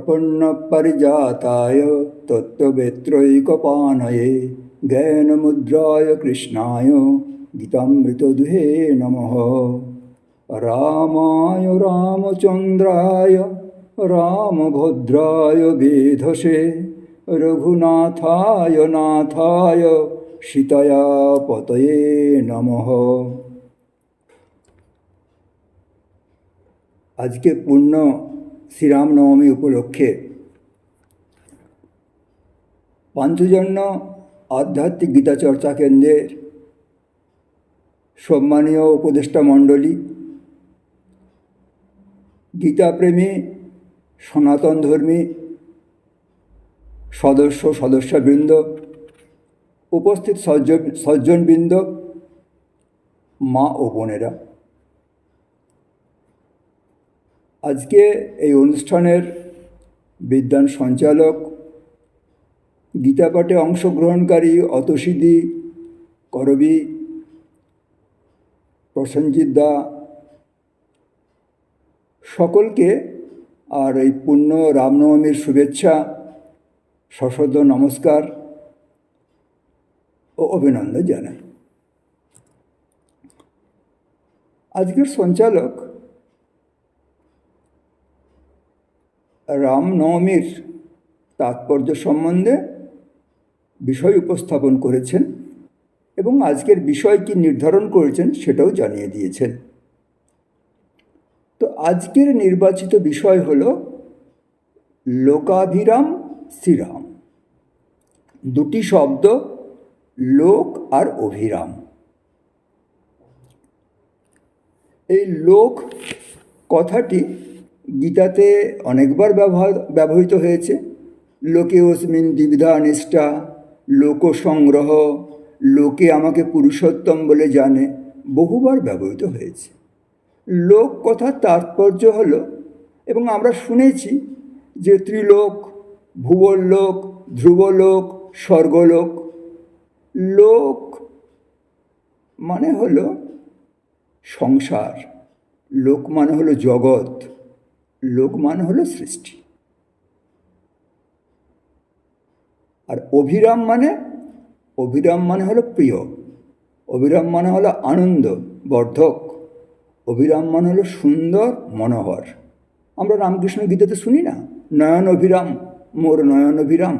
प्रपन्नपरिजाताय तत्त्ववेत्रैकपाणये ज्ञानमुद्राय कृष्णाय गीतामृतदुहे नमः। रामाय रामचन्द्राय रामभद्राय वेधसे रघुनाथाय नाथाय सीतया पतये नमः। आज के पूर्ण শ্রীরামনবমী উপলক্ষে পাঞ্চজন্য আধ্যাত্মিক গীতা চর্চা কেন্দ্রের সম্মানীয় উপদেষ্টা মণ্ডলী, গীতাপ্রেমী সনাতন ধর্মী সদস্যবৃন্দ, উপস্থিত সজ্জনবৃন্দ, মা ও বোনেরা, আজকে এই অনুষ্ঠানের বিদ্বান সঞ্চালক, গীতাপাঠে অংশগ্রহণকারী অতসীদি, করবী, প্রসেনজিৎ দা, সকলকে আর এই পূর্ণ রামনবমীর শুভেচ্ছা, সশ্রদ্ধ নমস্কার ও অভিনন্দন জানাই। আজকের সঞ্চালক রামনবমীর তাৎপর্য সম্বন্ধে বিষয় উপস্থাপন করেছেন এবং আজকের বিষয় কি নির্ধারণ করেছেন সেটাও জানিয়ে দিয়েছেন। তো আজকের নির্বাচিত বিষয় হল লোকাভিরাম শ্রীরাম। দুটি শব্দ, লোক আর অভিরাম। এই লোক কথাটি গীতাতে অনেকবার ব্যবহৃত হয়েছে। লোকে অস্মিন দ্বিবিধা নিষ্ঠা, লোকসংগ্রহ, লোকে আমাকে পুরুষোত্তম বলে জানে, বহুবার ব্যবহৃত হয়েছে। লোক কথার তাৎপর্য হল, এবং আমরা শুনেছি যে ত্রিলোক, ভুবরলোক, ধ্রুবলোক, স্বর্গলোক। লোক মানে হল সংসার, লোক মানে হলো জগৎ, লোক মানে হলো সৃষ্টি। আর অভিরাম মানে হলো প্রিয়, অভিরাম মানে হলো আনন্দ বর্ধক, অভিরাম মানে হলো সুন্দর মনোহর। আমরা রামকৃষ্ণ গীতাতে শুনি না, নয়ন অভিরাম মোর নয়ন অভিরাম।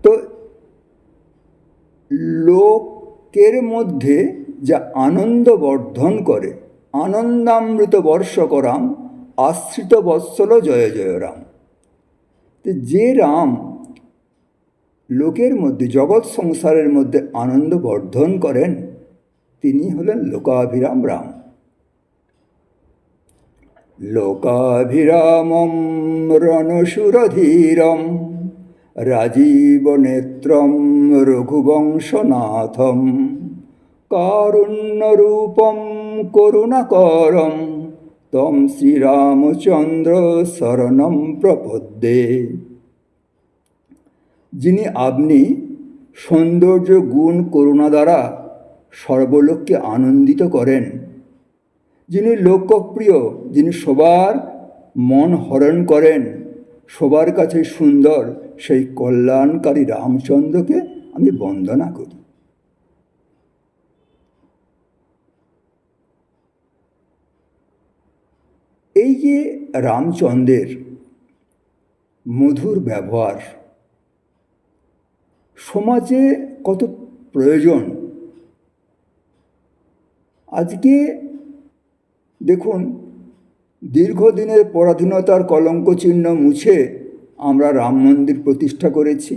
তো লোকের মধ্যে যা আনন্দ বর্ধন করে, আনন্দামৃত বর্ষ করাম আশ্রিত বৎসল জয় জয় রাম। যে রাম লোকের মধ্যে, জগৎ সংসারের মধ্যে আনন্দ বর্ধন করেন, তিনি হলেন লোকাভিরাম রাম। লোকাভিরামম রণসুরধীরম রাজীব নেত্রম রঘুবংশনাথম কারুণ্যরূপম করুণাকরম তম শ্রীরামচন্দ্র শরণম প্রপদ্যে। যিনি আপনি সৌন্দর্য, গুণ, করুণা দ্বারা সর্বলোককে আনন্দিত করেন, যিনি লোকপ্রিয়, যিনি সবার মন হরণ করেন, সবার কাছে সুন্দর, সেই কল্যাণকারী রামচন্দ্রকে আমি বন্দনা করি। এই যে রামচন্দ্রের মধুর ব্যবহার সমাজে কত প্রয়োজন। আজকে দেখুন, দীর্ঘদিনের পরাধীনতার কলঙ্ক চিহ্ন মুছে আমরা রাম মন্দির প্রতিষ্ঠা করেছি,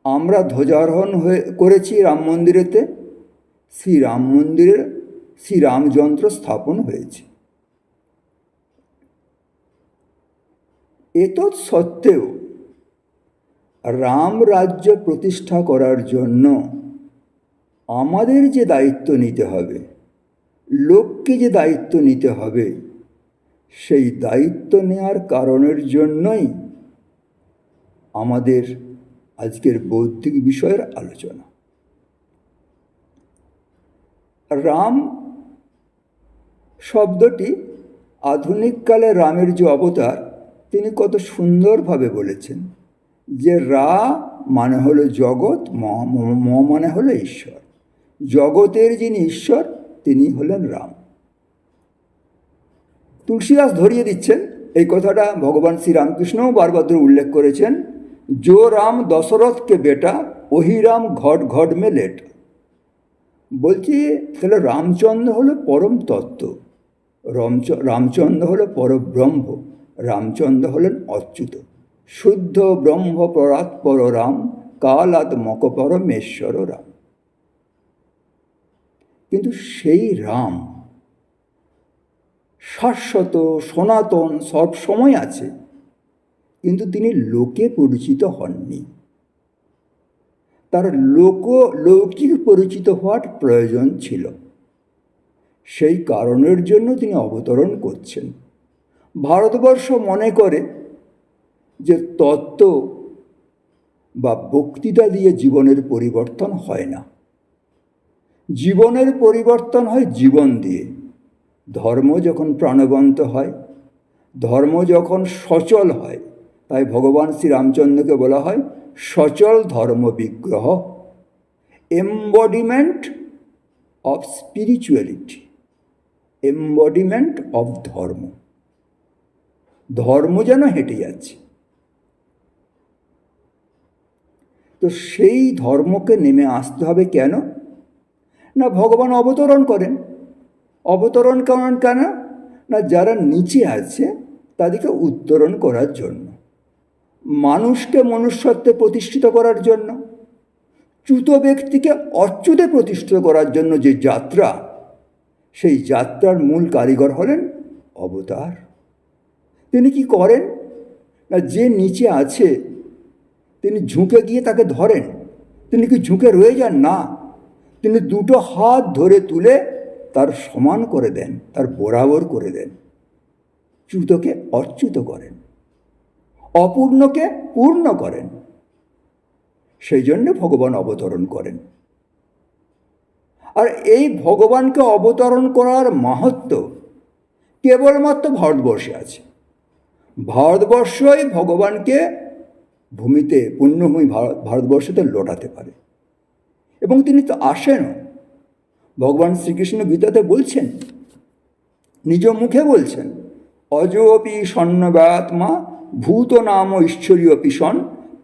আমরা ধ্বজারোহণ করেছি রাম মন্দিরেতে, শ্রীরাম মন্দিরে শ্রীরামযন্ত্র স্থাপন হয়েছে। এতৎ সত্ত্বেও রাম রাজ্য প্রতিষ্ঠা করার জন্য আমাদের যে দায়িত্ব নিতে হবে, লোককে যে দায়িত্ব নিতে হবে, সেই দায়িত্ব নেওয়ার কারণের জন্যই আমাদের আজকের বৌদ্ধিক বিষয়ের আলোচনা। রাম শব্দটি আধুনিককালে রামের যে অবতার তিনি কত সুন্দরভাবে বলেছেন যে রা মানে হলো জগৎ, ম মানে হলো ঈশ্বর। জগতের যিনি ঈশ্বর তিনি হলেন রাম। তুলসীদাস ধরিয়ে দিচ্ছেন এই কথাটা, ভগবান শ্রীরামকৃষ্ণও বারবার উল্লেখ করেছেন, जो राम दशरथ के बेटा वही राम घट घट में लेट। বলছি তাহলে রামচন্দ্র হলো পরম তত্ত্ব, রামচন্দ্র হলো পরব্রহ্ম, রামচন্দ্র হলেন অচ্যুত, শুদ্ধ ব্রহ্ম পরাৎপর রাম, কালাত্মক পরমেশ্বর রাম। কিন্তু সেই রাম শাশ্বত সনাতন সব সময় আছে, কিন্তু তিনি লোকে পরিচিত হননি। তার লৌকিক পরিচিত হওয়ার প্রয়োজন ছিল, সেই কারণের জন্য তিনি অবতরণ করছেন। ভারতবর্ষ মনে করে যে তত্ত্ব বা বক্তৃতা দিয়ে জীবনের পরিবর্তন হয় না, জীবনের পরিবর্তন হয় জীবন দিয়ে। ধর্ম যখন প্রাণবন্ত হয়, ধর্ম যখন সচল হয়, তাই ভগবান শ্রীরামচন্দ্রকে বলা হয় সচল ধর্ম বিগ্রহ, embodiment of spirituality, embodiment of ধর্ম। ধর্ম যেন হেঁটে যাচ্ছে। তো সেই ধর্মকে নেমে আসতে হবে কেন না, ভগবান অবতরণ করেন। অবতরণ করেন কেন না, যারা নিচে আছে তাদেরকে উত্তরণ করার জন্য, মানুষকে মনুষ্যত্বে প্রতিষ্ঠিত করার জন্য, চ্যুত ব্যক্তিকে অচ্যুতে প্রতিষ্ঠিত করার জন্য যে যাত্রা, সেই যাত্রার মূল কারিগর হলেন অবতার। তিনি কি করেন না, যে নিচে আছে তিনি ঝুঁকে গিয়ে তাকে ধরেন। তিনি কি ঝুঁকে রয়ে যান না, তিনি দুটো হাত ধরে তুলে তার সমান করে দেন, তার বরাবর করে দেন। চ্যুতকে অচ্যুত করেন, অপূর্ণকে পূর্ণ করেন। সেই জন্য ভগবান অবতরণ করেন। আর এই ভগবানকে অবতরণ করার মাহাত্ম্য কেবলমাত্র ভারতবর্ষে আছে। ভারতবর্ষই ভগবানকে ভূমিতে, পুণ্যভূমি ভারতবর্ষতে লোটাতে পারে। এবং তিনি তো আসেনও। ভগবান শ্রীকৃষ্ণ গীতাতে বলছেন, নিজ মুখে বলছেন, অজোপি সন্ন্যবাত্মা ভূত নাম ঈশ্বরীয়পি সন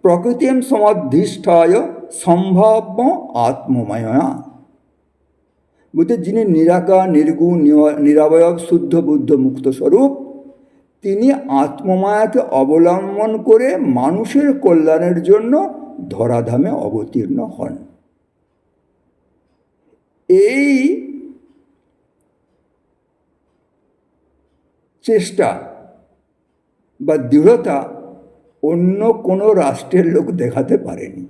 প্রকৃতিম সমধিষ্ঠায় সম্ভাব্য আত্মময়া। বলতে যিনি নিরাকার, নির্গুণ, নিরাবয়ব, শুদ্ধ বুদ্ধ মুক্ত স্বরূপ, তিনি আত্মমায়াকে অবলম্বন করে মানুষের কল্যাণের জন্য ধরাধামে অবতীর্ণ হন। এই চেষ্টা বা দৃঢ়তা অন্য কোনো রাষ্ট্রের লোক দেখাতে পারেনি।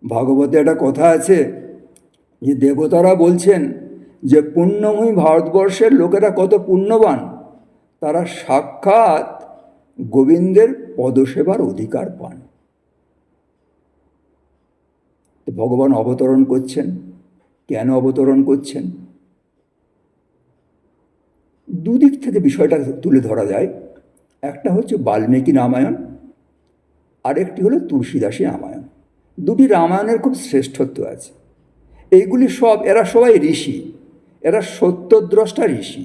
ভাগবতে একটা কথা আছে যে দেবতারা বলছেন যে পুণ্যভূমি ভারতবর্ষের লোকেরা কত পুণ্যবান, তারা সাক্ষাৎ গোবিন্দের পদসেবার অধিকার পান। তো ভগবান অবতরণ করছেন, কেন অবতরণ করছেন? দুদিক থেকে বিষয়টা তুলে ধরা যায়। একটা হচ্ছে বাল্মীকি রামায়ণ, আরেকটি হলো তুলসীদাসী রামায়ণ। দুটি রামায়ণের খুব শ্রেষ্ঠত্ব আছে। এইগুলি সব, এরা সবাই ঋষি, এরা সত্যদ্রষ্টা ঋষি।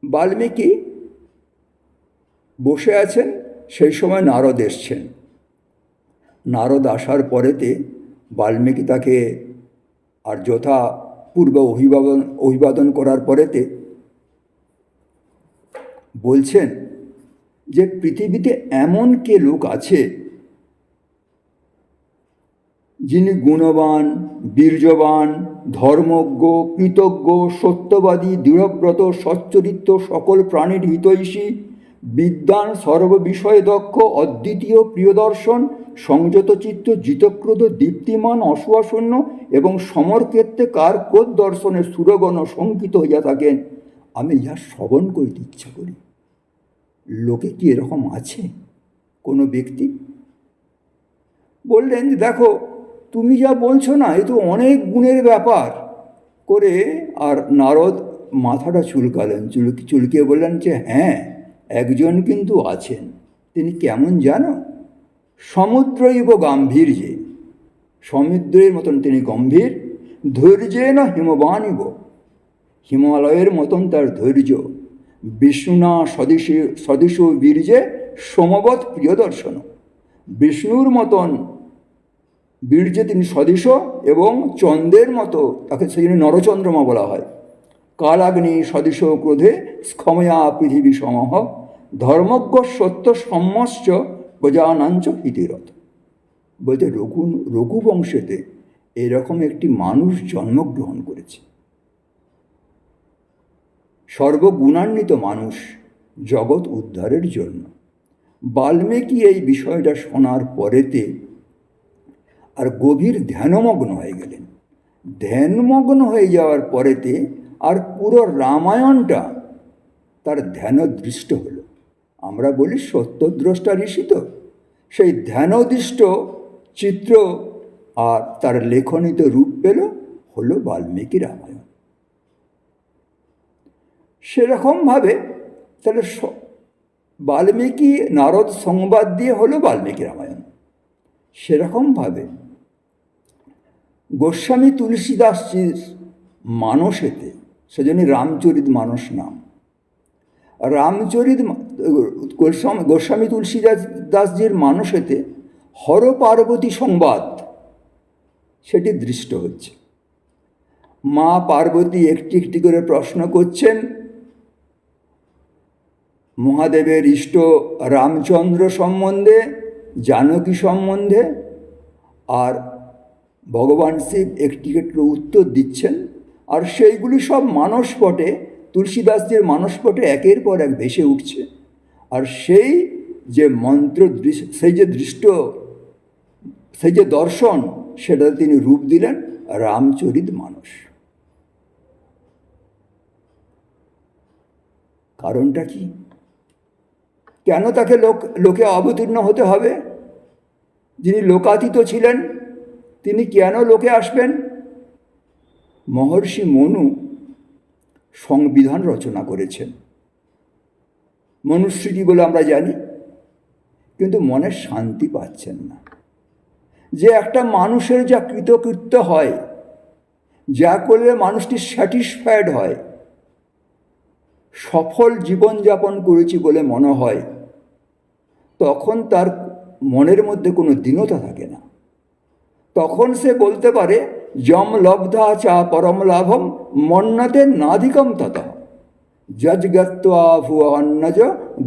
বাল্মীকি বসে আছেন, সেই সময় নারদ এসছেন। নারদ আসার পরেতে বাল্মীকি তাকে আর যথা পূর্ব অভিবাদন করার পরেতে বলছেন যে পৃথিবীতে এমন কে লোক আছে যিনি গুণবান, বীর্যবান, ধর্মজ্ঞ, কৃতজ্ঞ, সত্যবাদী, দৃঢ়ব্রত, সচ্চরিত্র, সকল প্রাণীর হিতৈষী, বিদ্বান, সর্ববিষয়ে দক্ষ, অদ্বিতীয়, প্রিয়দর্শন, সংযতচিত্ত, জিতক্রোধ, দীপ্তিমান, অসুয়াশূন্য এবং সমরক্ষেত্রে কার ক্রোধ দর্শনে সুরগণ শঙ্কিত হইয়া থাকেন। আমি ইহা শ্রবণ করিতে ইচ্ছা করি। লোকে কি এরকম আছে কোনো ব্যক্তি? বললেন যে দেখো, তুমি যা বলছো না, এ তো অনেক গুণের ব্যাপার করে। আর নারদ মাথাটা চুলকালেন, চুলকিয়ে বললেন যে হ্যাঁ, একজন কিন্তু আছেন। তিনি কেমন জানো? সমুদ্রৈব গাম্ভীর্যে, সমুদ্রের মতন তিনি গম্ভীর, ধৈর্যে না হিমবানিব, হিমালয়ের মতন তার ধৈর্য, বিষ্ণুনা সদৃশ বীর্যে সমবৎ প্রিয় দর্শন, বিষ্ণুর মতন বীর্যে তিনি সদৃশ এবং চন্দ্রের মতো, তাকে সেই জন্য নরচন্দ্রমা বলা হয়। কালাগ্নি সদৃশ ক্রোধে স্খময়া পৃথিবী সমহ, ধর্মজ্ঞ সত্য সম্মশ্চ প্রজানাঞ্চ হিতিরথ। বলতে রঘু বংশেতে এরকম একটি মানুষ জন্মগ্রহণ করেছে, সর্বগুণান্বিত মানুষ জগৎ উদ্ধারের জন্য। বাল্মীকি এই বিষয়টা শোনার পরেতে আর গভীর ধ্যানমগ্ন হয়ে গেলেন। ধ্যানমগ্ন হয়ে যাওয়ার পরেতে আর পুরো রামায়ণটা তার ধ্যানদৃষ্ট হলো। আমরা বলি সত্যদ্রষ্টা ঋষি, তো সেই ধ্যানদৃষ্ট চিত্র আর তার লেখনিত রূপ পেল, হলো বাল্মীকি রামায়ণ। সেরকমভাবে তাহলে বাল্মীকি নারদ সংবাদ দিয়ে হলো বাল্মীকি রামায়ণ। সেরকমভাবে গোস্বামী তুলসীদাসজির মানসেতে, সেজন্য রামচরিত মানস নাম, রামচরিত গোস্বামী তুলসীদাসজির মানসেতে হর পার্বতী সংবাদ সেটি দৃষ্ট হচ্ছে। মা পার্বতী একটি একটি করে প্রশ্ন করছেন মহাদেবের ইষ্ট রামচন্দ্র সম্বন্ধে, জানকী সম্বন্ধে, আর ভগবান শিব একটি একটি উত্তর দিচ্ছেন। আর সেইগুলি সব মানসপটে, তুলসীদাসজির মানসপটে একের পর এক ভেসে উঠছে। আর সেই যে মন্ত্র, সেই যে দৃষ্ট, সেই যে দর্শন, সেটা তিনি রূপ দিলেন রামচরিত মানস। কারণটা কি? কেন তাকে লোকে অবতীর্ণ হতে হবে? যিনি লোকাতীত ছিলেন, তিনি কেন লোকে আসবেন? মহর্ষি মনু সংবিধান রচনা করেছেন, মনুস্মৃতি বলে আমরা জানি, কিন্তু মনে শান্তি পাচ্ছেন না। যে একটা মানুষের যা কৃতকৃত্য হয়, যা করলে মানুষটি স্যাটিসফাইড হয়, সফল জীবনযাপন করেছি বলে মনে হয়, তখন তার মনের মধ্যে কোনো দীনতা থাকে না। তখন সে বলতে পারে যম লব্ধা চা পরম লাভম মন্যতে নাধিকম তত যজ্ঞত্বা ভুয়ান্নজ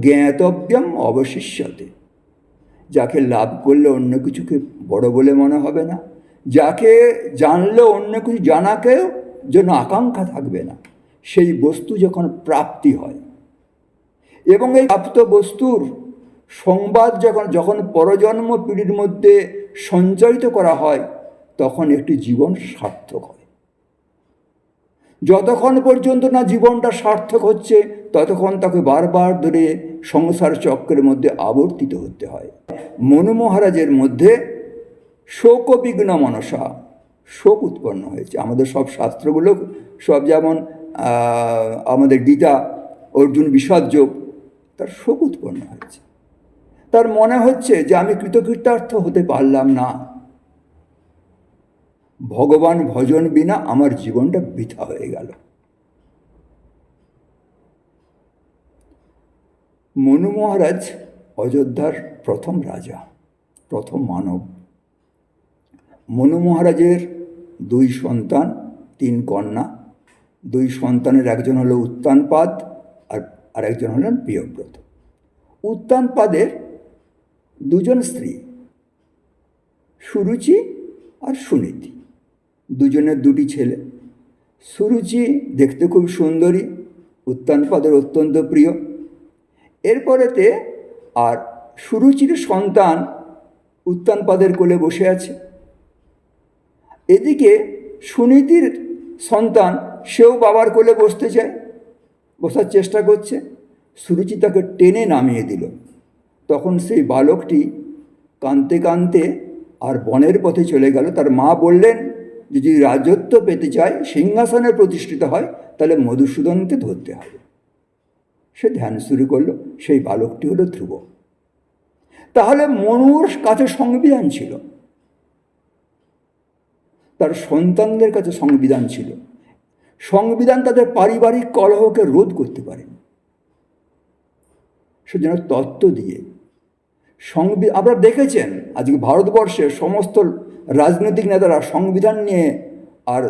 জ্ঞাতব্যম অবশিষ্যতে। যাকে লাভ করলে অন্য কিছুকে বড় বলে মনে হবে না, যাকে জানলে অন্য কিছু জানাকেও যেন আকাঙ্ক্ষা থাকবে না, সেই বস্তু যখন প্রাপ্তি হয় এবং এই প্রাপ্ত বস্তুর সংবাদ যখন পরজন্ম পিঢ়ির মধ্যে সঞ্চারিত করা হয়, তখন একটি জীবন সার্থক হয়। যতক্ষণ পর্যন্ত না জীবনটা সার্থক হচ্ছে, ততক্ষণ তাকে বারবার ধরে সংসার চক্রের মধ্যে আবর্তিত হতে হয়। মনু মহারাজের মধ্যে শোকবিঘ্ন মনসা, শোক উৎপন্ন হয়েছে। আমাদের সব শাস্ত্রগুলো সব, যেমন আমাদের গীতা, অর্জুন বিষাদ যোগ, তার শোক উৎপন্ন হয়েছে। তার মনে হচ্ছে যে আমি কৃতকৃত্যার্থ হতে পারলাম না, ভগবান ভজন বিনা আমার জীবনটা বৃথা হয়ে গেল। মনু মহারাজ অযোধ্যার প্রথম রাজা, প্রথম মানব। মনু মহারাজের 2 সন্তান, 3 কন্যা। 2 সন্তানের একজন হলো উত্তানপাদ, আর একজন হলেন প্রিয়ব্রত। উত্তানপাদের 2 জন স্ত্রী, সুরুচি আর সুনীতি। 2 জনের 2টি ছেলে। সুরুচি দেখতে খুব সুন্দরী, উত্তানপাদের অত্যন্ত প্রিয়। এরপরেতে আর সুরুচির সন্তান উত্তানপাদের কোলে বসে আছে। এদিকে সুনীতির সন্তান, সেও বাবার কোলে বসতে চায়, বসার চেষ্টা করছে। সুরুচি তাকে টেনে নামিয়ে দিল। তখন সেই বালকটি কাঁদতে কাঁদতে আর বনের পথে চলে গেল। তার মা বললেন যে যদি রাজত্ব পেতে চায়, সিংহাসনে প্রতিষ্ঠিত হয়, তাহলে মধুসূদনকে ধরতে হবে। সে ধ্যান শুরু করলো। সেই বালকটি হলো ধ্রুব। তাহলে মনুর কাছে সংবিধান ছিল, তার সন্তানদের কাছে সংবিধান ছিল। সংবিধান তাদের পারিবারিক কলহকে রোধ করতে পারেনি। সেজন্য তত্ত্ব দিয়ে আপনারা দেখেছেন আজকে ভারতবর্ষের সমস্ত রাজনৈতিক নেতারা সংবিধান নিয়ে আর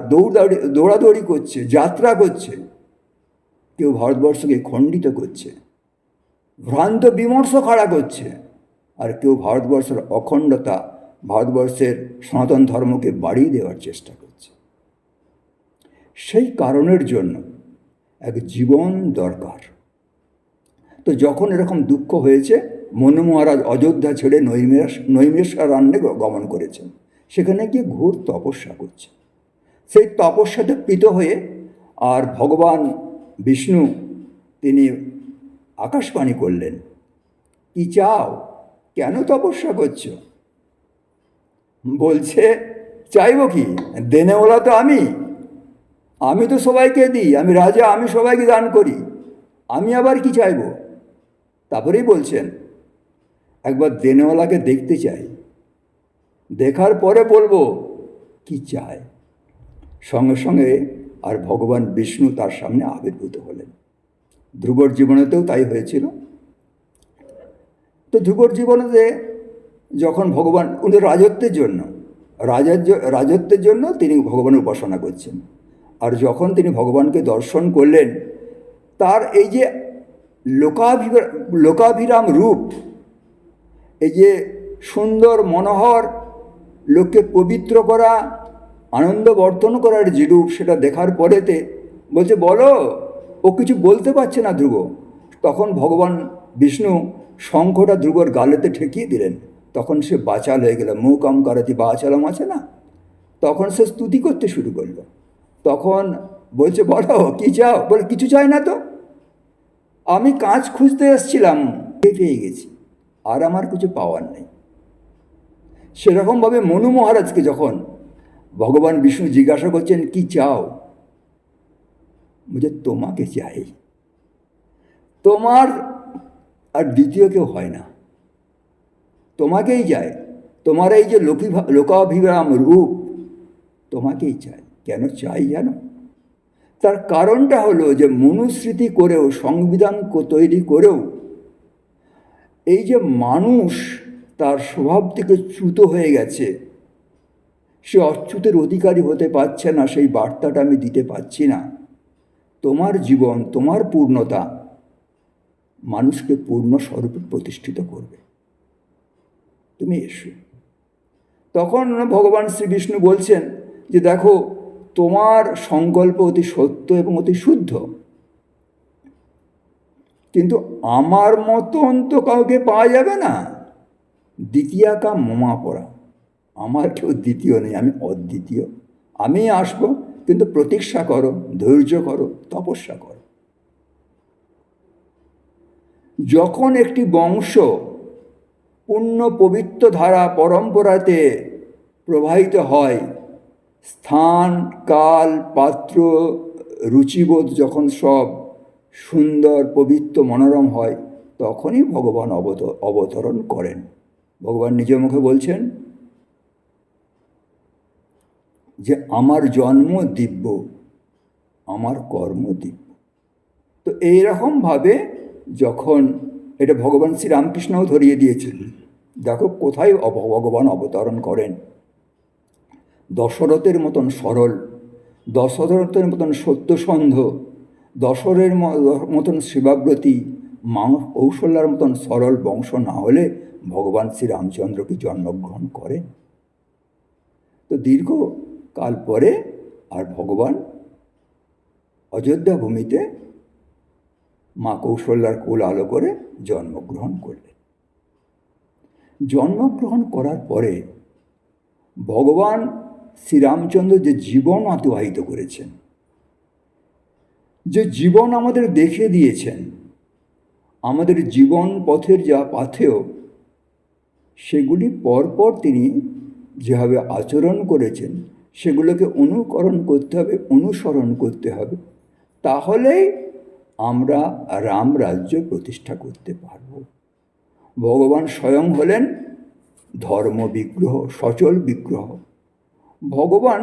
দৌড়াদৌড়ি করছে, যাত্রা করছে। কেউ ভারতবর্ষকে খণ্ডিত করছে, ভ্রান্ত বিমর্ষ খাড়া করছে, আর কেউ ভারতবর্ষের অখণ্ডতা, ভারতবর্ষের সনাতন ধর্মকে বাড়িয়ে দেওয়ার চেষ্টা করছে। সেই কারণের জন্য এক জীবন দরকার। তো যখন এরকম দুঃখ হয়েছে, মনু মহারাজ অযোধ্যা ছেড়ে নৈমিষারণ্যে গমন করেছেন। সেখানে গিয়ে ঘোর তপস্যা করছে। সেই তপস্যাতে প্রীত হয়ে আর ভগবান বিষ্ণু তিনি আকাশবাণী করলেন, কি চাও, কেন তপস্যা করছো? বলছে, চাইব কি, দেনেওয়ালা তো আমি তো সবাইকে দিই, আমি রাজা, আমি সবাইকে দান করি, আমি আবার কি চাইব? তারপরেই বলছেন, একবার দেনেওয়ালাকে দেখতে চাই, দেখার পরে বলবো কি চায়। সঙ্গে সঙ্গে আর ভগবান বিষ্ণু তার সামনে আবির্ভূত হলেন। ধ্রুবর জীবনেতেও তাই হয়েছিল। তো ধ্রুবর জীবনেতে যখন ভগবান উনি রাজত্বের জন্য তিনি ভগবানের উপাসনা করছেন, আর যখন তিনি ভগবানকে দর্শন করলেন, তার এই যে লোকাভিরাম রূপ, এই যে সুন্দর মনোহর, লোককে পবিত্র করা, আনন্দ বর্ধন করার যে রূপ, সেটা দেখার পরেতে বলছে, বলো। ও কিছু বলতে পারছে না ধ্রুব। তখন ভগবান বিষ্ণু শঙ্খটা ধ্রুবর গালেতে ঠেকিয়ে দিলেন। তখন সে বাচাল হয়ে গেল। মুকাম কারাতি বাচালম আছে না, তখন সে স্তুতি করতে শুরু করলো। তখন বলছে, বলো কি চাও? বলে, কিছু চাই না তো, আমি কাজ খুঁজতে এসেছিলাম, পেয়ে গেছি, আর আমার কিছু পাওয়ার নেই। সেরকমভাবে মনু মহারাজকে যখন ভগবান বিষ্ণু জিজ্ঞাসা করছেন, কি চাও? বলছে, তোমাকে চাই, তোমার আর দ্বিতীয় কেউ হয় না, তোমাকেই চাই। তোমার এই যে লোকাভিরাম রূপ, তোমাকেই চাই। কেন চাই জানো? তার কারণটা হলো যে মনুস্মৃতি করেও, সংবিধান তৈরি করেও, এই যে মানুষ তার স্বভাব থেকে চ্যুত হয়ে গেছে, সে অচ্যুতের অধিকারী হতে পারছে না, সেই বার্তাটা আমি দিতে পারছি না। তোমার জীবন, তোমার পূর্ণতা মানুষকে পূর্ণ স্বরূপে প্রতিষ্ঠিত করবে, তুমি এসো। তখন ভগবান শ্রী বিষ্ণু বলছেন যে, দেখো, তোমার সংকল্প অতি সত্য এবং অতি শুদ্ধ, কিন্তু আমার মতন তো কাউকে পাওয়া যাবে না। দ্বিতীয়া কা মমা পড়া, আমার কেউ দ্বিতীয় নেই, আমি অদ্বিতীয়। আমি আসবো, কিন্তু প্রতীক্ষা করো, ধৈর্য করো, তপস্যা করো। যখন একটি বংশ পূর্ণ পবিত্র ধারা পরম্পরাতে প্রবাহিত হয়, স্থান, কাল, পাত্র, রুচিবোধ যখন সব সুন্দর, পবিত্র, মনোরম হয়, তখনই ভগবান অবতরণ করেন। ভগবান নিজ মুখে বলছেন যে, আমার জন্ম দিব্য, আমার কর্ম দিব্য। তো এইরকমভাবে যখন এটা ভগবান শ্রীরামকৃষ্ণও ধরিয়ে দিয়েছেন, দেখো কোথায় ভগবান অবতরণ করেন। দশরথের মতন সরল, দশরথের মতন সত্যসন্ধ, দশরের মতন শিবাব্রতী, কৌশল্যার মতন সরল বংশ না হলে ভগবান শ্রীরামচন্দ্র কি জন্মগ্রহণ করেন? তো দীর্ঘ কাল পরে আর ভগবান অযোধ্যা ভূমিতে মা কৌশল্যার কোল আলো করে জন্মগ্রহণ করলেন। জন্মগ্রহণ করার পরে ভগবান শ্রীরামচন্দ্র যে জীবন অতিবাহিত করেছেন, যে জীবন আমাদের দেখে দিয়েছেন, আমাদের জীবন পথের যা পাথেয়, সেগুলি পরপর তিনি যেভাবে আচরণ করেছেন, সেগুলোকে অনুকরণ করতে হবে, অনুসরণ করতে হবে। তাহলেই আমরা রাম রাজ্য প্রতিষ্ঠা করতে পারব। ভগবান স্বয়ং হলেন ধর্ম বিগ্রহ, সচল বিগ্রহ। ভগবান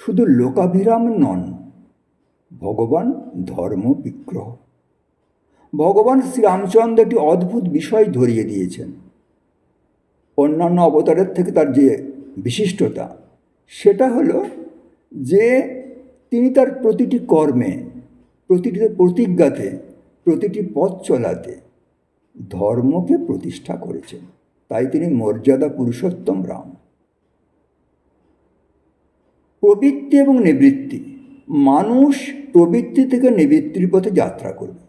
শুধু লোকাভিরাম নন, ভগবান ধর্ম বিগ্রহ। ভগবান শ্রীরামচন্দ্র একটি অদ্ভুত বিষয় ধরিয়ে দিয়েছেন। অন্যান্য অবতারের থেকে তার যে বিশিষ্টতা, সেটা হলো যে তিনি তার প্রতিটি কর্মে, প্রতিটি প্রতিজ্ঞাতে, প্রতিটি পথ চলাতে ধর্মকে প্রতিষ্ঠা করেছেন। তাই তিনি মর্যাদা পুরুষোত্তম রাম। প্রবৃত্তি এবং নিবৃত্তি, মানুষ প্রবৃত্তি থেকে নিবৃত্তির পথে যাত্রা করবে।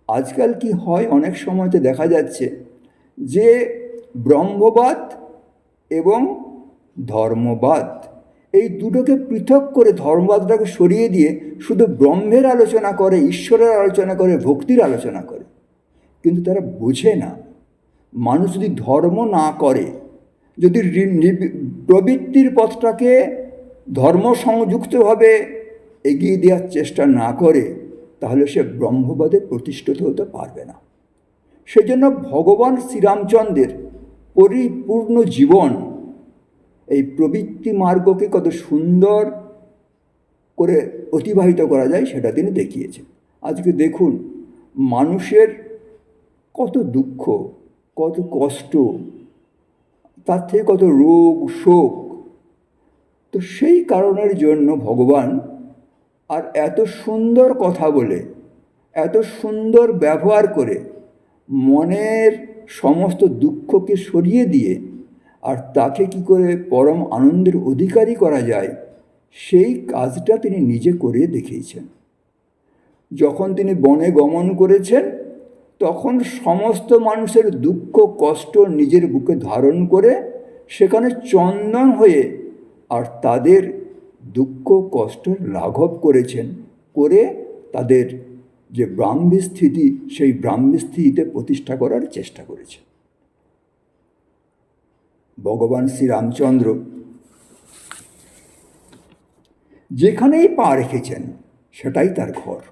আজকাল কি হয়, অনেক সময়তে দেখা যাচ্ছে যে ব্রহ্মবাদ এবং ধর্মবাদ, এই দুটোকে পৃথক করে ধর্মবাদটাকে সরিয়ে দিয়ে শুধু ব্রহ্মের আলোচনা করে, ঈশ্বরের আলোচনা করে, ভক্তির আলোচনা করে। কিন্তু তারা বোঝে না, মানুষ যদি ধর্ম না করে, যদি প্রবৃত্তির পথটাকে ধর্ম সংযুক্তভাবে এগিয়ে দেওয়ার চেষ্টা না করে, তাহলে সে ব্রহ্মবাদে প্রতিষ্ঠিত হতে পারবে না। সেজন্য ভগবান শ্রীরামচন্দ্রের পরিপূর্ণ জীবন এই প্রবৃত্তি মার্গকে কত সুন্দর করে অতিবাহিত করা যায় সেটা তিনি দেখিয়েছেন। আজকে দেখুন, মানুষের কত দুঃখ, কত কষ্ট, তার থেকে কত রোগ শোক। তো সেই কারণের জন্য ভগবান আর এত সুন্দর কথা বলে, এত সুন্দর ব্যবহার করে মনের সমস্ত দুঃখকে সরিয়ে দিয়ে আর তাকে কি করে পরম আনন্দের অধিকারী করা যায়, সেই কাজটা তিনি নিজে করে দেখিয়েছেন। যখন তিনি বনে গমন করেছেন, তখন সমস্ত মানুষের দুঃখ কষ্ট নিজের বুকে ধারণ করে সেখানে চন্দন হয়ে আর তাদের দুঃখ কষ্ট লাঘব করেছেন, করে তাদের যে ব্রাহ্মী স্থিতি, সেই ব্রাহ্মী স্থিতিতে প্রতিষ্ঠা করার চেষ্টা করেছেন। ভগবান শ্রীরামচন্দ্র যেখানেই পা রেখেছেন সেটাই তার ঘর।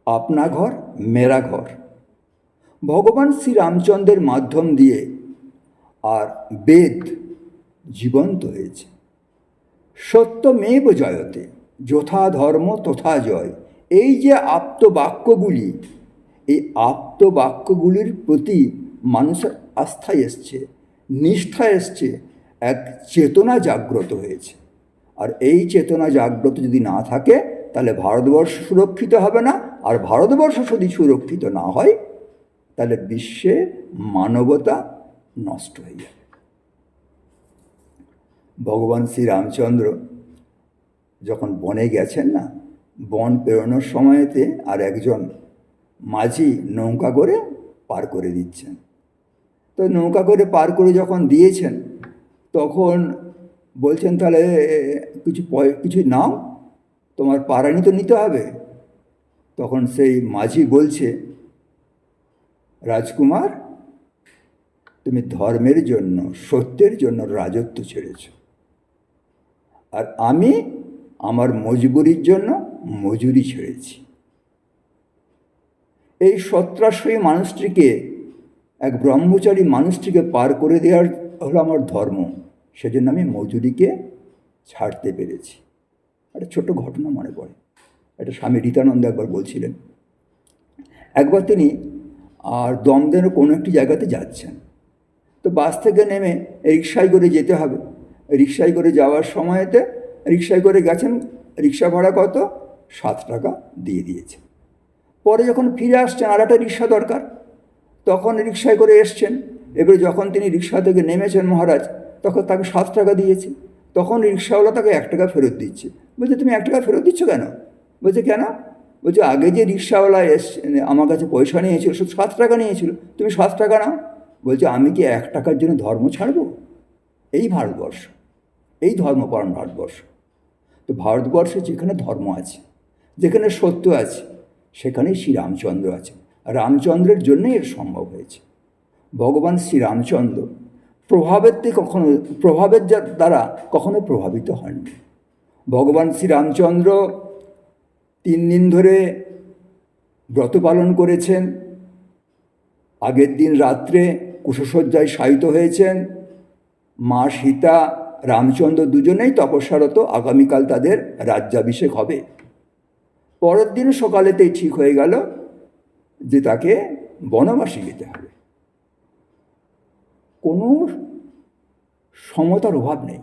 আপনা ঘর মেরা ঘর। ভগবান শ্রীরামচন্দ্রের মাধ্যম দিয়ে আর বেদ জীবন্ত হয়েছে। সত্যমেব জয়তে, যথা ধর্ম তথা জয়। এই যে আপ্তবাক্যগুলি, এই আপ্তবাক্যগুলির প্রতি মানুষের আস্থা এসছে, নিষ্ঠা এসছে, এক চেতনা জাগ্রত হয়েছে। আর এই চেতনা জাগ্রত যদি না থাকে, তাহলে ভারতবর্ষ সুরক্ষিত হবে না। আর ভারতবর্ষ যদি সুরক্ষিত না হয়, তাহলে বিশ্বে মানবতা নষ্ট হয়ে যাবে। ভগবান শ্রীরামচন্দ্র যখন বনে গেছেন না, বন পেরোনোর সময়তে আর একজন মাঝি নৌকা করে পার করে দিচ্ছেন। তো নৌকা করে পার করে যখন দিয়েছেন, তখন বলছেন, তাহলে কিছু নাও, তোমার পারানি তো নিতে হবে। তখন সেই মাঝি বলছে, রাজকুমার, তুমি ধর্মের জন্য, সত্যের জন্য রাজত্ব ছেড়েছ, আর আমি আমার মজবুরির জন্য মজুরি ছেড়েছি। এই সত্রাশ্রয়ী মানুষটিকে, এক ব্রহ্মচারী মানুষটিকে পার করে দেওয়ার হলো আমার ধর্ম। সেজন্য আমি মজুরিকে ছাড়তে পেরেছি। একটা ছোট ঘটনা মনে পড়ে, এটা স্বামী রীতানন্দ একবার বলছিলেন। একবার তিনি আর দমদমের কোনো একটি জায়গাতে যাচ্ছেন। তো বাস থেকে নেমে রিক্সায় করে যেতে হবে। রিক্সায় করে যাওয়ার সময়তে রিক্সায় করে গেছেন, রিক্সা ভাড়া কত? 7 টাকা দিয়ে দিয়েছে। পরে যখন ফিরে আসছেন, আর একটা রিক্সা দরকার, তখন রিক্সায় করে এসছেন। এবারে যখন তিনি রিক্সা থেকে নেমেছেন মহারাজ, তখন তাকে 7 টাকা দিয়েছে। তখন রিক্সাওয়ালা তাকে 1 টাকা ফেরত দিচ্ছে। বলছে, তুমি 1 টাকা ফেরত দিচ্ছ কেন? বলছে, কেন? বলছে, আগে যে রিক্সাওয়ালা আমার কাছে পয়সা নিয়েছিল, শুধু 7 টাকা নিয়েছিল, তুমি 7 টাকা নাও। বলছে, আমি কি 1 টাকার জন্য ধর্ম ছাড়ব? এই ভারতবর্ষ, এই ধর্মপরায়ণ ভারতবর্ষ। তো ভারতবর্ষে যেখানে ধর্ম আছে, যেখানে সত্য আছে, সেখানেই শ্রীরামচন্দ্র আছে। রামচন্দ্রের জন্যই এর সম্ভব হয়েছে। ভগবান শ্রীরামচন্দ্র প্রভাবের দ্বারা কখনো প্রভাবিত হননি। ভগবান শ্রীরামচন্দ্র 3 দিন ধরে ব্রত পালন করেছেন। আগের দিন রাত্রে কুশশয্যায় শায়িত হয়েছেন। মা সীতা, রামচন্দ্র দুজনেই তপস্যারত। আগামীকাল তাদের রাজ্যাভিষেক হবে। পরের দিন সকালেতেই ঠিক হয়ে গেল যে তাকে বনবাসে যেতে হবে। কোনো সমতার অভাব নেই।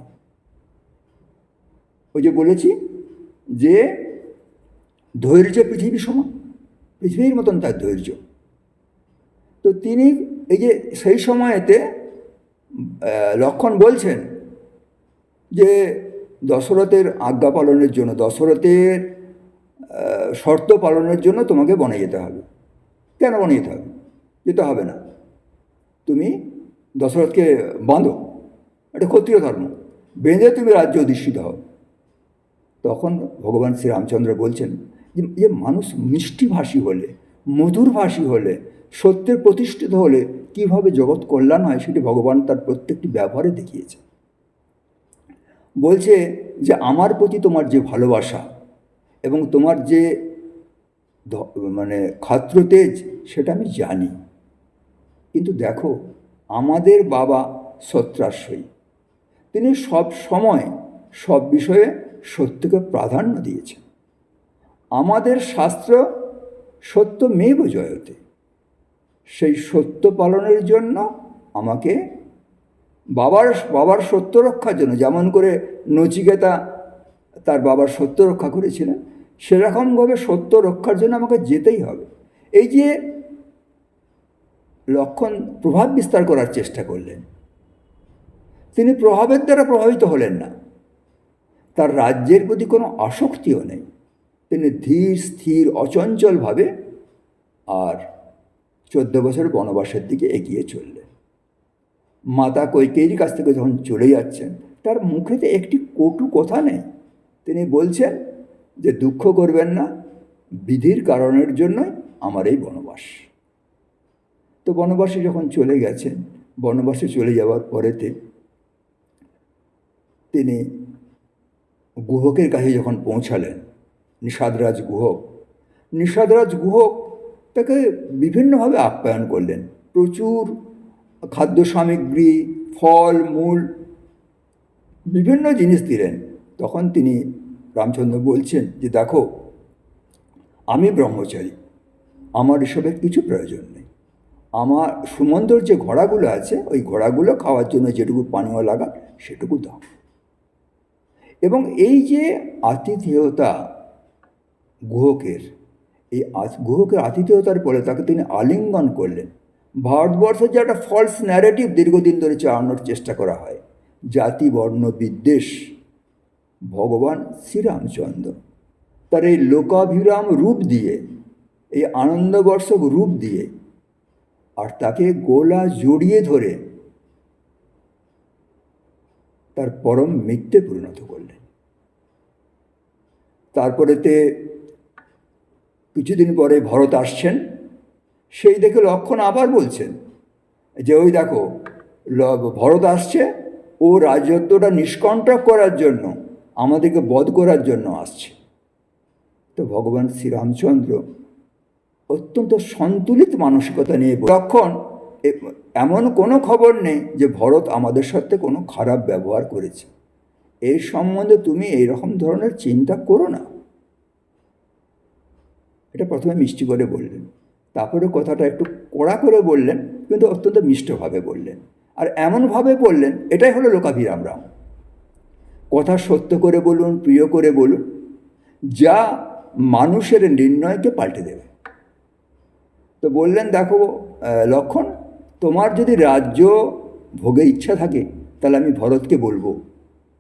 ওই যে বলেছি যে ধৈর্য পৃথিবী সমান, পৃথিবীর মতন তার ধৈর্য। তো তিনি এই যে সেই সময়েতে লক্ষ্মণ বলছেন যে দশরথের আজ্ঞা পালনের জন্য, দশরথের শর্ত পালনের জন্য তোমাকে বনে যেতে হবে। কেন বনে যেতে হবে? যেতে হবে না, তুমি দশরথকে বাঁধো, এটা ক্ষত্রিয় ধর্ম, বেঁধে তুমি রাজ্য অধিষ্ঠিত হও। তখন ভগবান শ্রীরামচন্দ্র বলছেন যে মানুষ মিষ্টিভাষী হলে, মধুরভাষী হলে, সত্যের প্রতিষ্ঠিত হলে কীভাবে জগৎ কল্যাণ হয় সেটি ভগবান তার প্রত্যেকটি ব্যবহারে দেখিয়েছে। বলছে যে আমার প্রতি তোমার যে ভালোবাসা এবং তোমার যে ক্ষাত্রতেজ সেটা আমি জানি, কিন্তু দেখো আমাদের বাবা সত্যাশ্রয়ী, তিনি সব সময় সব বিষয়ে সত্যকে প্রাধান্য দিয়েছেন। আমাদের শাস্ত্র সত্যমেব জয়তে, সেই সত্য পালনের জন্য আমাকে বাবার সত্য রক্ষার জন্য, যেমন করে নচিকেতা তার বাবার সত্য রক্ষা করেছিলেন, সেরকমভাবে সত্য রক্ষার জন্য আমাকে যেতেই হবে। এই যে লক্ষ্মণ প্রভাব বিস্তার করার চেষ্টা করলেন, তিনি প্রভাবের দ্বারা প্রভাবিত হলেন না। তার রাজ্যের প্রতি কোনো আসক্তিও নেই। তিনি ধীর স্থির অচঞ্চলভাবে আর 14 বছর বনবাসের দিকে এগিয়ে চললেন। মাতা কৈকেয়ীর কাছ থেকে যখন চলে যাচ্ছেন, তার মুখেতে একটি কটু কথা নেই। তিনি বলছেন যে দুঃখ করবেন না, বিধির কারণের জন্যই আমার এই বনবাস। তো বনবাসে যখন চলে গেছেন, বনবাসে চলে যাওয়ার পরেতে তিনি গুহকের কাছে যখন পৌঁছালেন, নিষাদরাজ গুহক তাকে বিভিন্নভাবে আপ্যায়ন করলেন। প্রচুর খাদ্য সামগ্রী, ফল মূল, বিভিন্ন জিনিস দিলেন। তখন তিনি রামচন্দ্র বলছেন যে দেখো আমি ব্রহ্মচারী, আমার এসবের কিছু প্রয়োজন নেই। আমার সুমন্তর যে ঘোড়াগুলো আছে, ওই ঘোড়াগুলো খাওয়ার জন্য যেটুকু পানীয় লাগা সেটুকু দাও। এবং এই যে আতিথেয়তা গুহকের, এই গুহকের আতিথেয়তার পরে তাকে তিনি আলিঙ্গন করলেন। ভারতবর্ষের যে একটা ফলস ন্যারেটিভ দীর্ঘদিন ধরে চালানোর চেষ্টা করা হয়, জাতি বর্ণ বিদ্বেষ, ভগবান শ্রীরামচন্দ্র তার এই লোকাভিরাম রূপ দিয়ে, এই আনন্দবর্ষক রূপ দিয়ে, আর তাকে গোলা জড়িয়ে ধরে তার পরম মিথ্যে পরিণত করলেন। তারপরেতে কিছুদিন পরে ভরত আসছেন, সেই দেখে লক্ষ্মণ আবার বলছেন যে ওই দেখো ভরত আসছে, ও রাজত্বটা নিষ্কণ্টক করার জন্য, আমাদেরকে বধ করার জন্য আসছে। তো ভগবান শ্রীরামচন্দ্র অত্যন্ত সন্তুলিত মানসিকতা নিয়ে, লক্ষ্মণ এমন কোনো খবর নেই যে ভরত আমাদের সাথে কোনো খারাপ ব্যবহার করেছে, এই সম্বন্ধে তুমি এইরকম ধরনের চিন্তা করো না। এটা প্রথমে মিষ্টি করে বললেন, তারপরে কথাটা একটু কড়া করে বললেন, কিন্তু অত্যন্ত মিষ্টভাবে বললেন। আর এমনভাবে বললেন, এটাই হলো লোকাভিরাম রাম। কথা সত্য করে বলুন, প্রিয় করে বলুন, যা মানুষের নির্ণয়কে পাল্টে দেবে। তো বললেন দেখো লক্ষ্মণ, তোমার যদি রাজ্য ভোগে ইচ্ছা থাকে, তাহলে আমি ভরতকে বলবো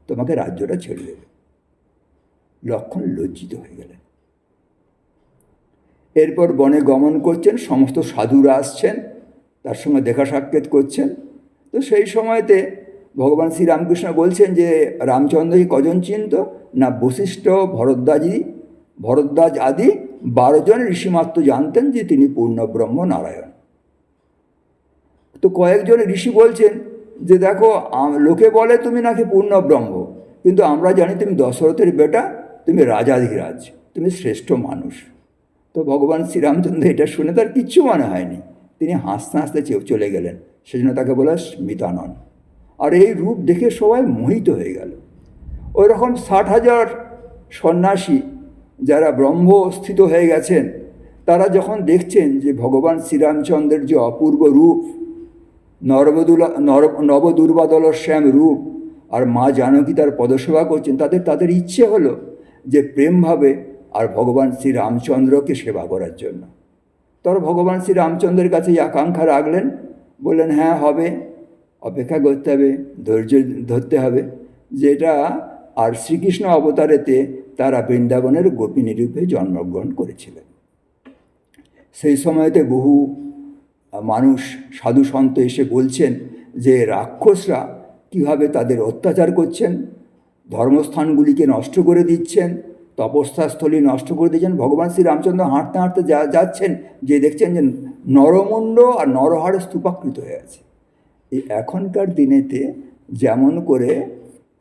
তোমাকে রাজ্যটা ছেড়ে দেবে। লক্ষ্মণ লজ্জিত হয়ে গেলেন। এরপর বনে গমন করছেন, সমস্ত সাধুরা আসছেন, তার সঙ্গে দেখা সাক্ষাৎ করছেন। তো সেই সময়তে ভগবান শ্রীরামকৃষ্ণ বলছেন যে রামচন্দ্রকে কজন চিনত না, বশিষ্ঠ, ভরদ্বাজ আদি 12 জন ঋষিমাত্র জানতেন যে তিনি পূর্ণব্রহ্ম নারায়ণ। তো কয়েকজন ঋষি বলছেন যে দেখো, লোকে বলে তুমি নাকি পূর্ণ ব্রহ্ম, কিন্তু আমরা জানি তুমি দশরথের বেটা, তুমি রাজাধিরাজ, তুমি শ্রেষ্ঠ মানুষ। তো ভগবান শ্রীরামচন্দ্র এটা শুনে তার কিচ্ছু মনে হয়নি, তিনি হাসতে হাসতে চলে গেলেন। সেজন্য তাকে বলা স্মিতানন। আর এই রূপ দেখে সবাই মোহিত হয়ে গেল। ওই রকম 60,000 সন্ন্যাসী যারা ব্রহ্মস্থিত হয়ে গেছেন, তারা যখন দেখছেন যে ভগবান শ্রীরামচন্দ্রের যে অপূর্ব রূপ, নবদুর্বাদল শ্যাম রূপ, আর মা জানকী তার পদসেবা করছেন, তাদের ইচ্ছে হলো যে প্রেমভাবে আর ভগবান শ্রীরামচন্দ্রকে সেবা করার জন্য। তারা ভগবান শ্রীরামচন্দ্রের কাছে এই আকাঙ্ক্ষা রাখলেন, বললেন হ্যাঁ হবে, অপেক্ষা করতে হবে, ধৈর্য ধরতে হবে। যেটা আর শ্রীকৃষ্ণ অবতারেতে তারা বৃন্দাবনের গোপিনী রূপে জন্মগ্রহণ করেছিলেন। সেই সময়তে বহু মানুষ, সাধু সন্ত এসে বলছেন যে রাক্ষসরা কীভাবে তাদের অত্যাচার করছেন, ধর্মস্থানগুলিকে নষ্ট করে দিচ্ছেন, তপস্যাস্থলী নষ্ট করে দিচ্ছেন। ভগবান শ্রীরামচন্দ্র হাঁটতে হাঁটতে যাচ্ছেন, যে দেখছেন যে নরমুণ্ড আর নরহাড় স্তূপাকৃত হয়ে আছে। এই এখনকার দিনেতে যেমন করে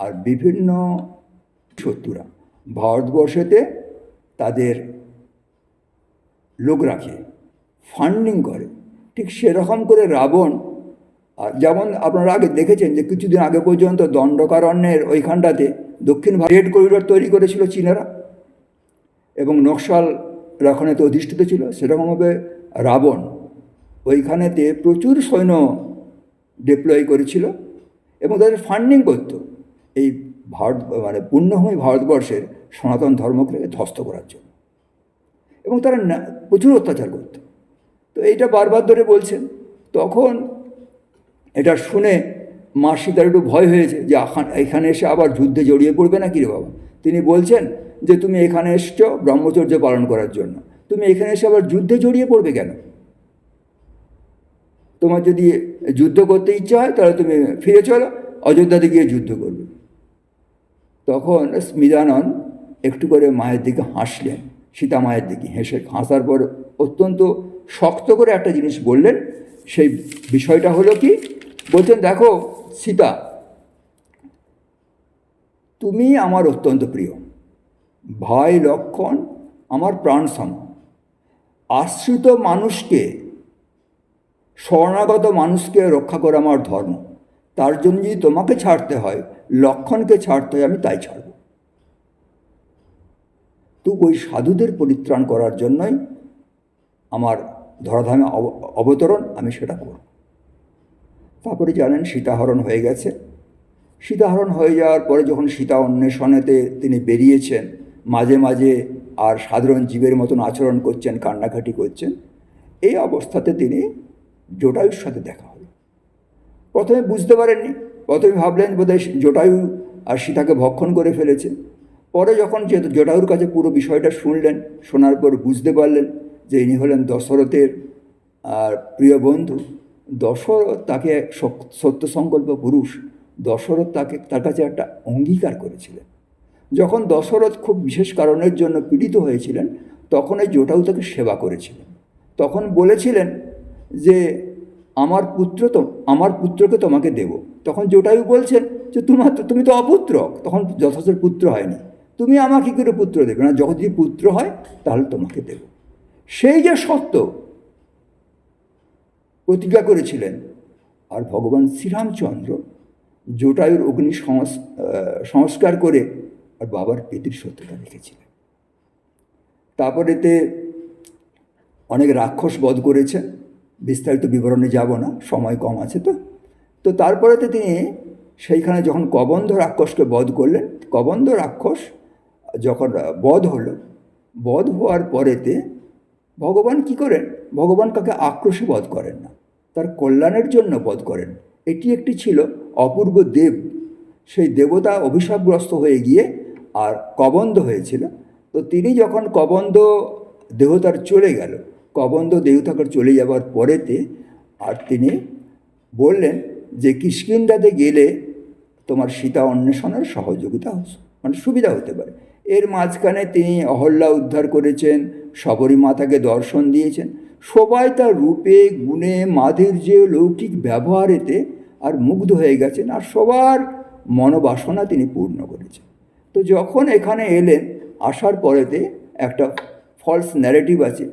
আর বিভিন্ন শত্রুরা ভারতবর্ষেতে তাদের লোক রাখে, ফান্ডিং করে, ঠিক সেরকম করে রাবণ, যেমন আপনারা আগে দেখেছেন যে কিছুদিন আগে পর্যন্ত দণ্ডকারণ্যের ওইখানটাতে দক্ষিণ রেড করিডোর তৈরি করেছিল চীনেরা, এবং নকশাল ওখানেতে অধিষ্ঠিত ছিল। সেরকমভাবে রাবণ ওইখানেতে প্রচুর সৈন্য ডিপ্লয় করেছিল এবং তাদের ফান্ডিং করত এই পুণ্যভূমি ভারতবর্ষের সনাতন ধর্মকে ধ্বস্ত করার জন্য, এবং তারা প্রচুর অত্যাচার করত। তো এইটা বারবার ধরে বলছেন। তখন এটা শুনে মা সীতার একটু ভয় হয়েছে যে এখানে এসে আবার যুদ্ধে জড়িয়ে পড়বে না কি রে বাবা। তিনি বলছেন যে তুমি এখানে এসছো ব্রহ্মচর্য পালন করার জন্য, তুমি এখানে এসে আবার যুদ্ধে জড়িয়ে পড়বে কেন? তোমার যদি যুদ্ধ করতে ইচ্ছা হয় তাহলে তুমি ফিরে চলো, অযোধ্যাতে গিয়ে যুদ্ধ করবে। তখন স্মিতানন একটু করে মায়ের দিকে হাসলেন, সীতা মায়ের দিকে হাসার পর অত্যন্ত শক্ত করে একটা জিনিস বললেন। সেই বিষয়টা হলো কি, বলছেন দেখো সীতা, তুমি আমার অত্যন্ত প্রিয়, ভাই লক্ষ্মণ আমার প্রাণ সম। আশ্রিত মানুষকে, শরণাগত মানুষকে রক্ষা করা আমার ধর্ম। তার জন্য যদি তোমাকে ছাড়তে হয়, লক্ষ্মণকে ছাড়তে হয়, আমি তাই ছাড়ব। তো ওই সাধুদের পরিত্রাণ করার জন্যই আমার ধরাধামে অবতরণ, আমি সেটা করব। তারপরে জানেন সীতাহরণ হয়ে গেছে। সীতাহরণ হয়ে যাওয়ার পরে যখন সীতা অন্বেষণেতে তিনি বেরিয়েছেন, মাঝে মাঝে আর সাধারণ জীবের মতন আচরণ করছেন, কান্নাকাটি করছেন, এই অবস্থাতে তিনি জটায়ুর সাথে দেখা হলো। প্রথমে বুঝতে পারেননি, প্রথমে ভাবলেন বোধহয় জটায়ু আর সীতাকে ভক্ষণ করে ফেলেছে। পরে যখন জটায়ুর কাছে পুরো বিষয়টা শুনলেন, শোনার পর বুঝতে পারলেন যে ইনি হলেন দশরথের আর প্রিয় বন্ধু। দশরথ তাকে সত্য সংকল্প পুরুষ, দশরথ তার কাছে একটা অঙ্গীকার করেছিলেন। যখন দশরথ খুব বিশেষ কারণের জন্য পীড়িত হয়েছিলেন, তখন এই জটায়ু তাকে সেবা করেছিলেন। তখন বলেছিলেন যে আমার পুত্রকে তোমাকে দেব। তখন জটায়ু বলছেন যে তুমি তো অপুত্রক, তখন যথাযথ পুত্র হয়নি, তুমি আমাকে কী করে পুত্র দেবে না, যখন যদি পুত্র হয় তাহলে তোমাকে দেব। সেই যে সত্য প্রতিজ্ঞা করেছিলেন, আর ভগবান শ্রীরামচন্দ্র জটায়ুর অগ্নি সংস্কার করে আর বাবার পেতির সত্যটা রেখেছিলেন। তারপরেতে অনেক রাক্ষস বধ করেছেন, বিস্তারিত বিবরণে যাব না, সময় কম আছে। তো তারপরেতে তিনি সেইখানে যখন কবন্ধ রাক্ষসকে বধ করলেন, কবন্ধ রাক্ষস যখন বধ হলো, বধ হওয়ার পরেতে ভগবান কি করেন, ভগবান কাকে আক্রোশে বধ করেন না, তার কল্যাণের জন্য বধ করেন। এটি একটি ছিল অপূর্ব দেব, সেই দেবতা অভিশাপগ্রস্ত হয়ে গিয়ে আর কবন্ধ হয়েছিল। তো তিনি যখন কবন্ধ দেহতার চলে গেল, কবন্ধ দেহতাকার চলে যাওয়ার পরেতে আর তিনি বললেন যে কিষ্কিন্ধাতে গেলে তোমার সীতা অন্বেষণের সহযোগিতা সুবিধা হতে পারে। এর মাঝখানে তিনি অহল্যা উদ্ধার করেছেন, শবরী মাতাকে দর্শন দিয়েছেন, সবাই তার রূপে, গুণে, মাধুর্যে, লৌকিক ব্যবহারেতে আর মুগ্ধ হয়ে গেছেন, আর সবার মনোবাসনা তিনি পূর্ণ করেছেন। তো যখন এখানে এলেন, আসার পরেতে একটা ফলস ন্যারেটিভ আছে,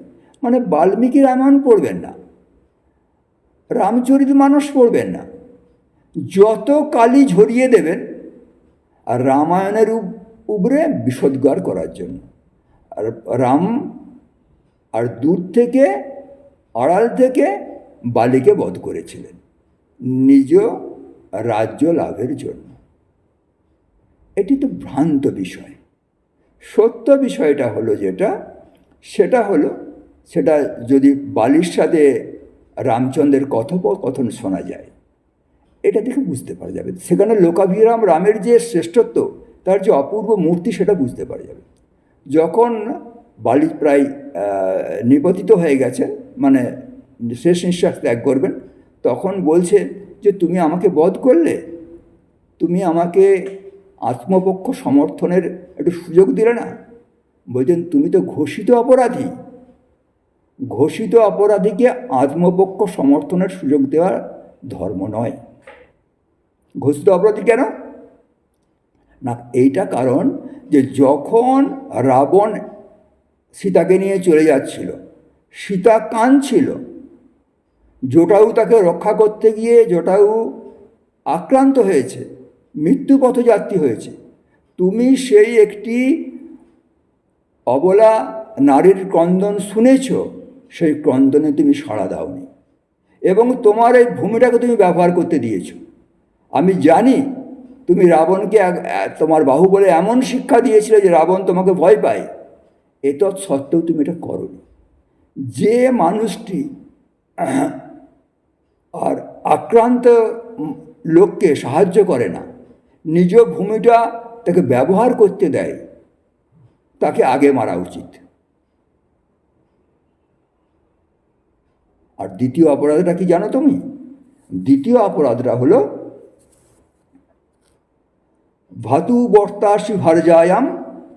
মানে বাল্মীকি রামায়ণ পড়বেন না, রামচরিতমানস পড়বেন না, যত কালি ঝরিয়ে দেবেন আর রামায়ণের উপরে বিষোদ্গার করার জন্য। আর রাম আর দূর থেকে, আড়াল থেকে বালিকে বধ করেছিলেন নিজ রাজ্য লাভের জন্য। এটি তো ভ্রান্ত বিষয়। সত্য বিষয়টা হলো সেটা যদি বালির সাথে রামচন্দ্রের কথোপকথন শোনা যায়, এটা দেখে বুঝতে পারা যাবে। সেখানে লোকাভিরাম রামের যে শ্রেষ্ঠত্ব, তার যে অপূর্ব মূর্তি, সেটা বুঝতে পারা যাবে। যখন বালি প্রায় নিপতিত হয়ে গেছেন, মানে শেষ নিঃশ্বাস ত্যাগ করবেন, তখন বলছে যে তুমি আমাকে বধ করলে, তুমি আমাকে আত্মপক্ষ সমর্থনের একটু সুযোগ দিলে না। বলছেন তুমি তো ঘোষিত অপরাধী, ঘোষিত অপরাধীকে আত্মপক্ষ সমর্থনের সুযোগ দেওয়া ধর্ম নয়। ঘোষিত অপরাধী কেন না, এইটা কারণ যে যখন রাবণ সীতাকে নিয়ে চলে যাচ্ছিল, সীতা কাঁদছিল, জটায়ু তাকে রক্ষা করতে গিয়ে জটায়ু আক্রান্ত হয়েছে, মৃত্যু পথযাত্রী হয়েছে। তুমি সেই একটি অবলা নারীর ক্রন্দন শুনেছ, সেই ক্রন্দনে তুমি সাড়া দাওনি এবং তোমার এই ভূমিটাকে তুমি ব্যবহার করতে দিয়েছ। আমি জানি তুমি রাবণকে তোমার বাহুবলে এমন শিক্ষা দিয়েছিলে যে রাবণ তোমাকে ভয় পায়, এতৎ সত্ত্বেও তুমি এটা করোনি। যে মানুষটি আর আক্রান্ত লোককে সাহায্য করে না, নিজ ভূমিটা তাকে ব্যবহার করতে দেয়, তাকে আগে মারা উচিত। আর দ্বিতীয় অপরাধটা কি জানো তুমি? দ্বিতীয় অপরাধটা হলো ভাতু বর্তাসি ভার্যায়াম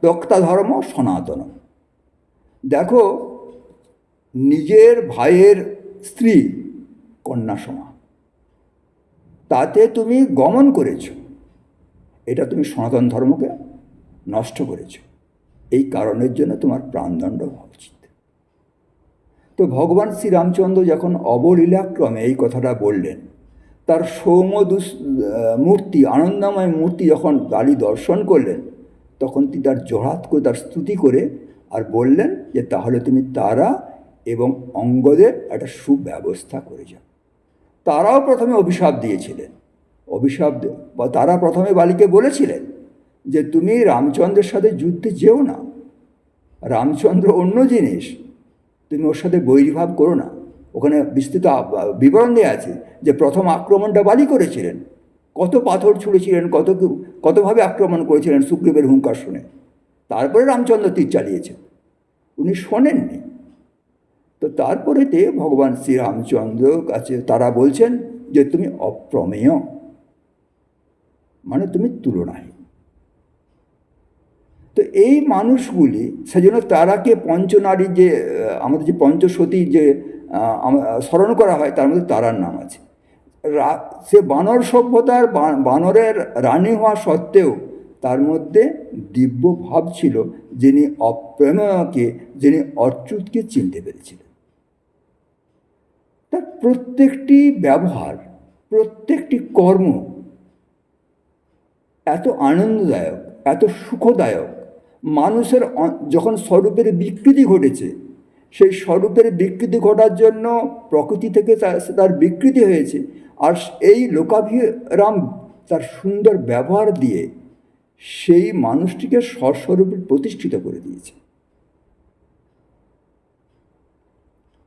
তক্তা ধর্ম সনাতন। দেখো, নিজের ভাইয়ের স্ত্রী কন্যা সমা, তাতে তুমি গমন করেছ, এটা তুমি সনাতন ধর্মকে নষ্ট করেছ। এই কারণের জন্য তোমার প্রাণদণ্ড হওয়া উচিত। তো ভগবান শ্রীরামচন্দ্র যখন অবলীলাক্রমে এই কথাটা বললেন, তার সৌম্য মূর্তি, আনন্দময় মূর্তি যখন বালি দর্শন করলেন, তখন তিনি তার জোড়হাত করে তার স্তুতি করে আর বললেন যে তাহলে তুমি তারা এবং অঙ্গদের একটা সুব্যবস্থা করে যাও। তারাও প্রথমে অভিশাপ দিয়েছিলেন, তারা প্রথমে বালিকে বলেছিলেন যে তুমি রামচন্দ্রের সাথে যুদ্ধে যেও না, রামচন্দ্র অন্য জিনিস, তুমি ওর সাথে বৈরীভাব করো না। ওখানে বিস্তৃত বিবরণ দেওয়া আছে যে প্রথম আক্রমণটা বালি করেছিলেন, কত পাথর ছুঁড়েছিলেন, কতভাবে আক্রমণ করেছিলেন সুগ্রীবের হুঙ্কার শুনে। তারপরে রামচন্দ্র তীর চালিয়েছেন, উনি শোনেননি। তো তারপরেতে ভগবান শ্রীরামচন্দ্র কাছে তারা বলছেন যে তুমি অপ্রমেয়, মানে তুমি তুলনাহীন। তো এই মানুষগুলি, সেজন্য তারাকে পঞ্চনারী, যে আমাদের যে পঞ্চসতী যে স্মরণ করা হয়, তার মধ্যে তারার নাম আছে। সে বানর সভ্যতার বানরের রানী হওয়া সত্ত্বেও তার মধ্যে দিব্য ভাব ছিল, যিনি অপ্রেমকে, যিনি অচ্যুতকে চিনতে পেরেছিলেন। তার প্রত্যেকটি ব্যবহার, প্রত্যেকটি কর্ম এত আনন্দদায়ক, এত সুখদায়ক। মানুষের যখন স্বরূপের বিকৃতি ঘটেছে, সেই স্বরূপের বিকৃতি ঘটার জন্য প্রকৃতি থেকে তার বিকৃতি হয়েছে, আর এই লোকাভিরাম তার সুন্দর ব্যবহার দিয়ে সেই মানুষটিকে স্বস্বরূপে প্রতিষ্ঠিত করে দিয়েছে।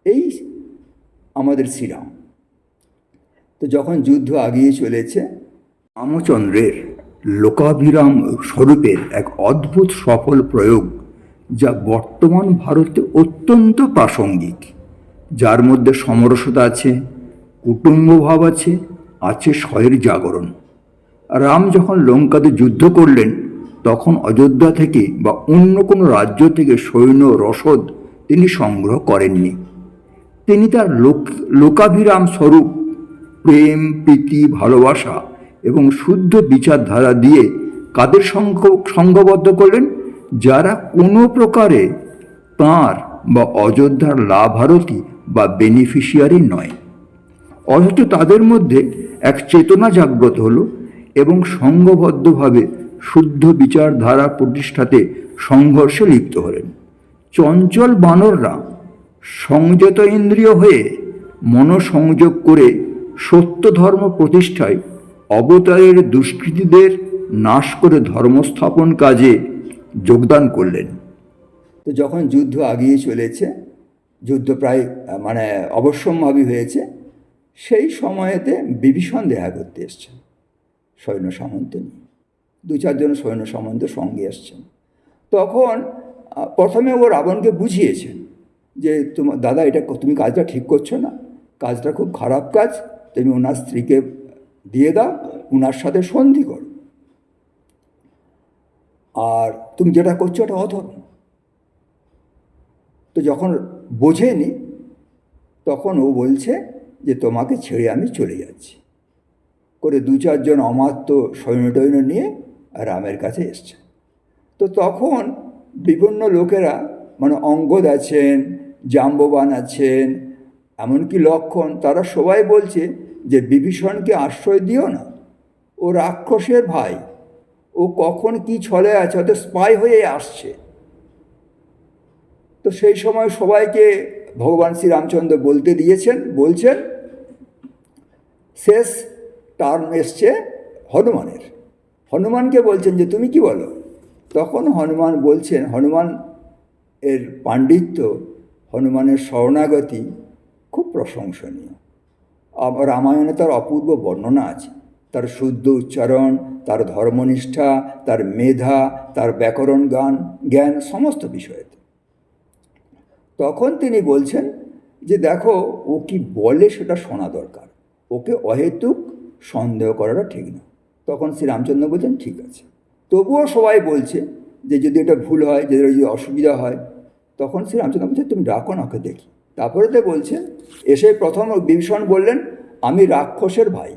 এই আমাদের শ্রীরাম। তো যখন যুদ্ধ আগিয়ে চলেছে, রামচন্দ্রের লোকাভিরাম স্বরূপের এক অদ্ভুত সফল প্রয়োগ, যা বর্তমান ভারতে অত্যন্ত প্রাসঙ্গিক, যার মধ্যে সমরসতা আছে, কুটুম্বভাব আছে, আছে স্বয়ের জাগরণ। রাম যখন লঙ্কাতে যুদ্ধ করলেন, তখন অযোধ্যা থেকে বা অন্য কোনো রাজ্য থেকে সৈন্য রসদ তিনি সংগ্রহ করেননি। তিনি তার লোকাভিরাম স্বরূপ প্রেম, প্রীতি, ভালোবাসা এবং শুদ্ধ বিচারধারা দিয়ে কাদের সঙ্গবদ্ধ করলেন? যারা কোনো প্রকারে তাঁর বা অযোধ্যার লাভারতী বা বেনিফিশিয়ারি নয়, অথচ তাদের মধ্যে এক চেতনা জাগ্রত হলো এবং সংঘবদ্ধভাবে শুদ্ধ বিচারধারা প্রতিষ্ঠাতে সংঘর্ষে লিপ্ত হলেন। চঞ্চল বানররা সংযত ইন্দ্রিয় হয়ে মনসংযোগ করে সত্য ধর্ম প্রতিষ্ঠায় অবতারের দুষ্কৃতীদের নাশ করে ধর্মস্থাপন কাজে যোগদান করলেন। তো যখন যুদ্ধ আগিয়ে চলেছে, যুদ্ধ প্রায় অবশ্যম্ভাবী হয়েছে, সেই সময়েতে বিভীষণ দেখা করতে এসছেন সৈন্য সামন্ত নিয়ে। 2-4 জন সৈন্য সামন্ত সঙ্গে এসছেন। তখন প্রথমে ও রাবণকে বুঝিয়েছেন যে তোমার দাদা, এটা তুমি কাজটা ঠিক করছো না, কাজটা খুব খারাপ কাজ, তুমি ওনার স্ত্রীকে দিয়ে দাও, ওনার সাথে সন্ধি করো, আর তুমি যেটা করছো এটা অধর্ম। তো যখন বোঝেনি, তখন ও বলছে যে তোমাকে ছেড়ে আমি চলে যাচ্ছি করে 2-4 জন অমাত্য সৈন্য নিয়ে রামের কাছে এসছে। তো তখন বিভিন্ন লোকেরা, অঙ্গদ আছেন, জাম্ববান আছেন, এমনকি লক্ষণ, তারা সবাই বলছে যে বিভীষণকে আশ্রয় দিও না, ও রাক্ষসের ভাই, ও কখন কি ছলে আছে, হয়তো স্পাই হয়ে আসছে। তো সেই সময় সবাইকে ভগবান শ্রীরামচন্দ্র বলছেন শেষ টার্ম এসছে হনুমানের। হনুমানকে বলছেন যে তুমি কি বলো? তখন হনুমান বলছেন, হনুমান এর পাণ্ডিত্য, হনুমানের শরণাগতি খুব প্রশংসনীয়। রামায়ণে তার অপূর্ব বর্ণনা আছে, তার শুদ্ধ উচ্চারণ, তার ধর্মনিষ্ঠা, তার মেধা, তার ব্যাকরণ জ্ঞান সমস্ত বিষয়েতে। তখন তিনি বলছেন যে দেখো, ও কি বলে সেটা শোনা দরকার, ওকে অহেতুক সন্দেহ করাটা ঠিক না। তখন শ্রীরামচন্দ্র বলছেন ঠিক আছে। তবুও সবাই বলছে যে যদি এটা ভুল হয়, যদি অসুবিধা হয়, তখন শ্রীরামচন্দ্র বলছে তুমি ডাকো না, ওকে দেখি। তারপরে তো বলছেন, এসে প্রথম বিভীষণ বললেন আমি রাক্ষসের ভাই।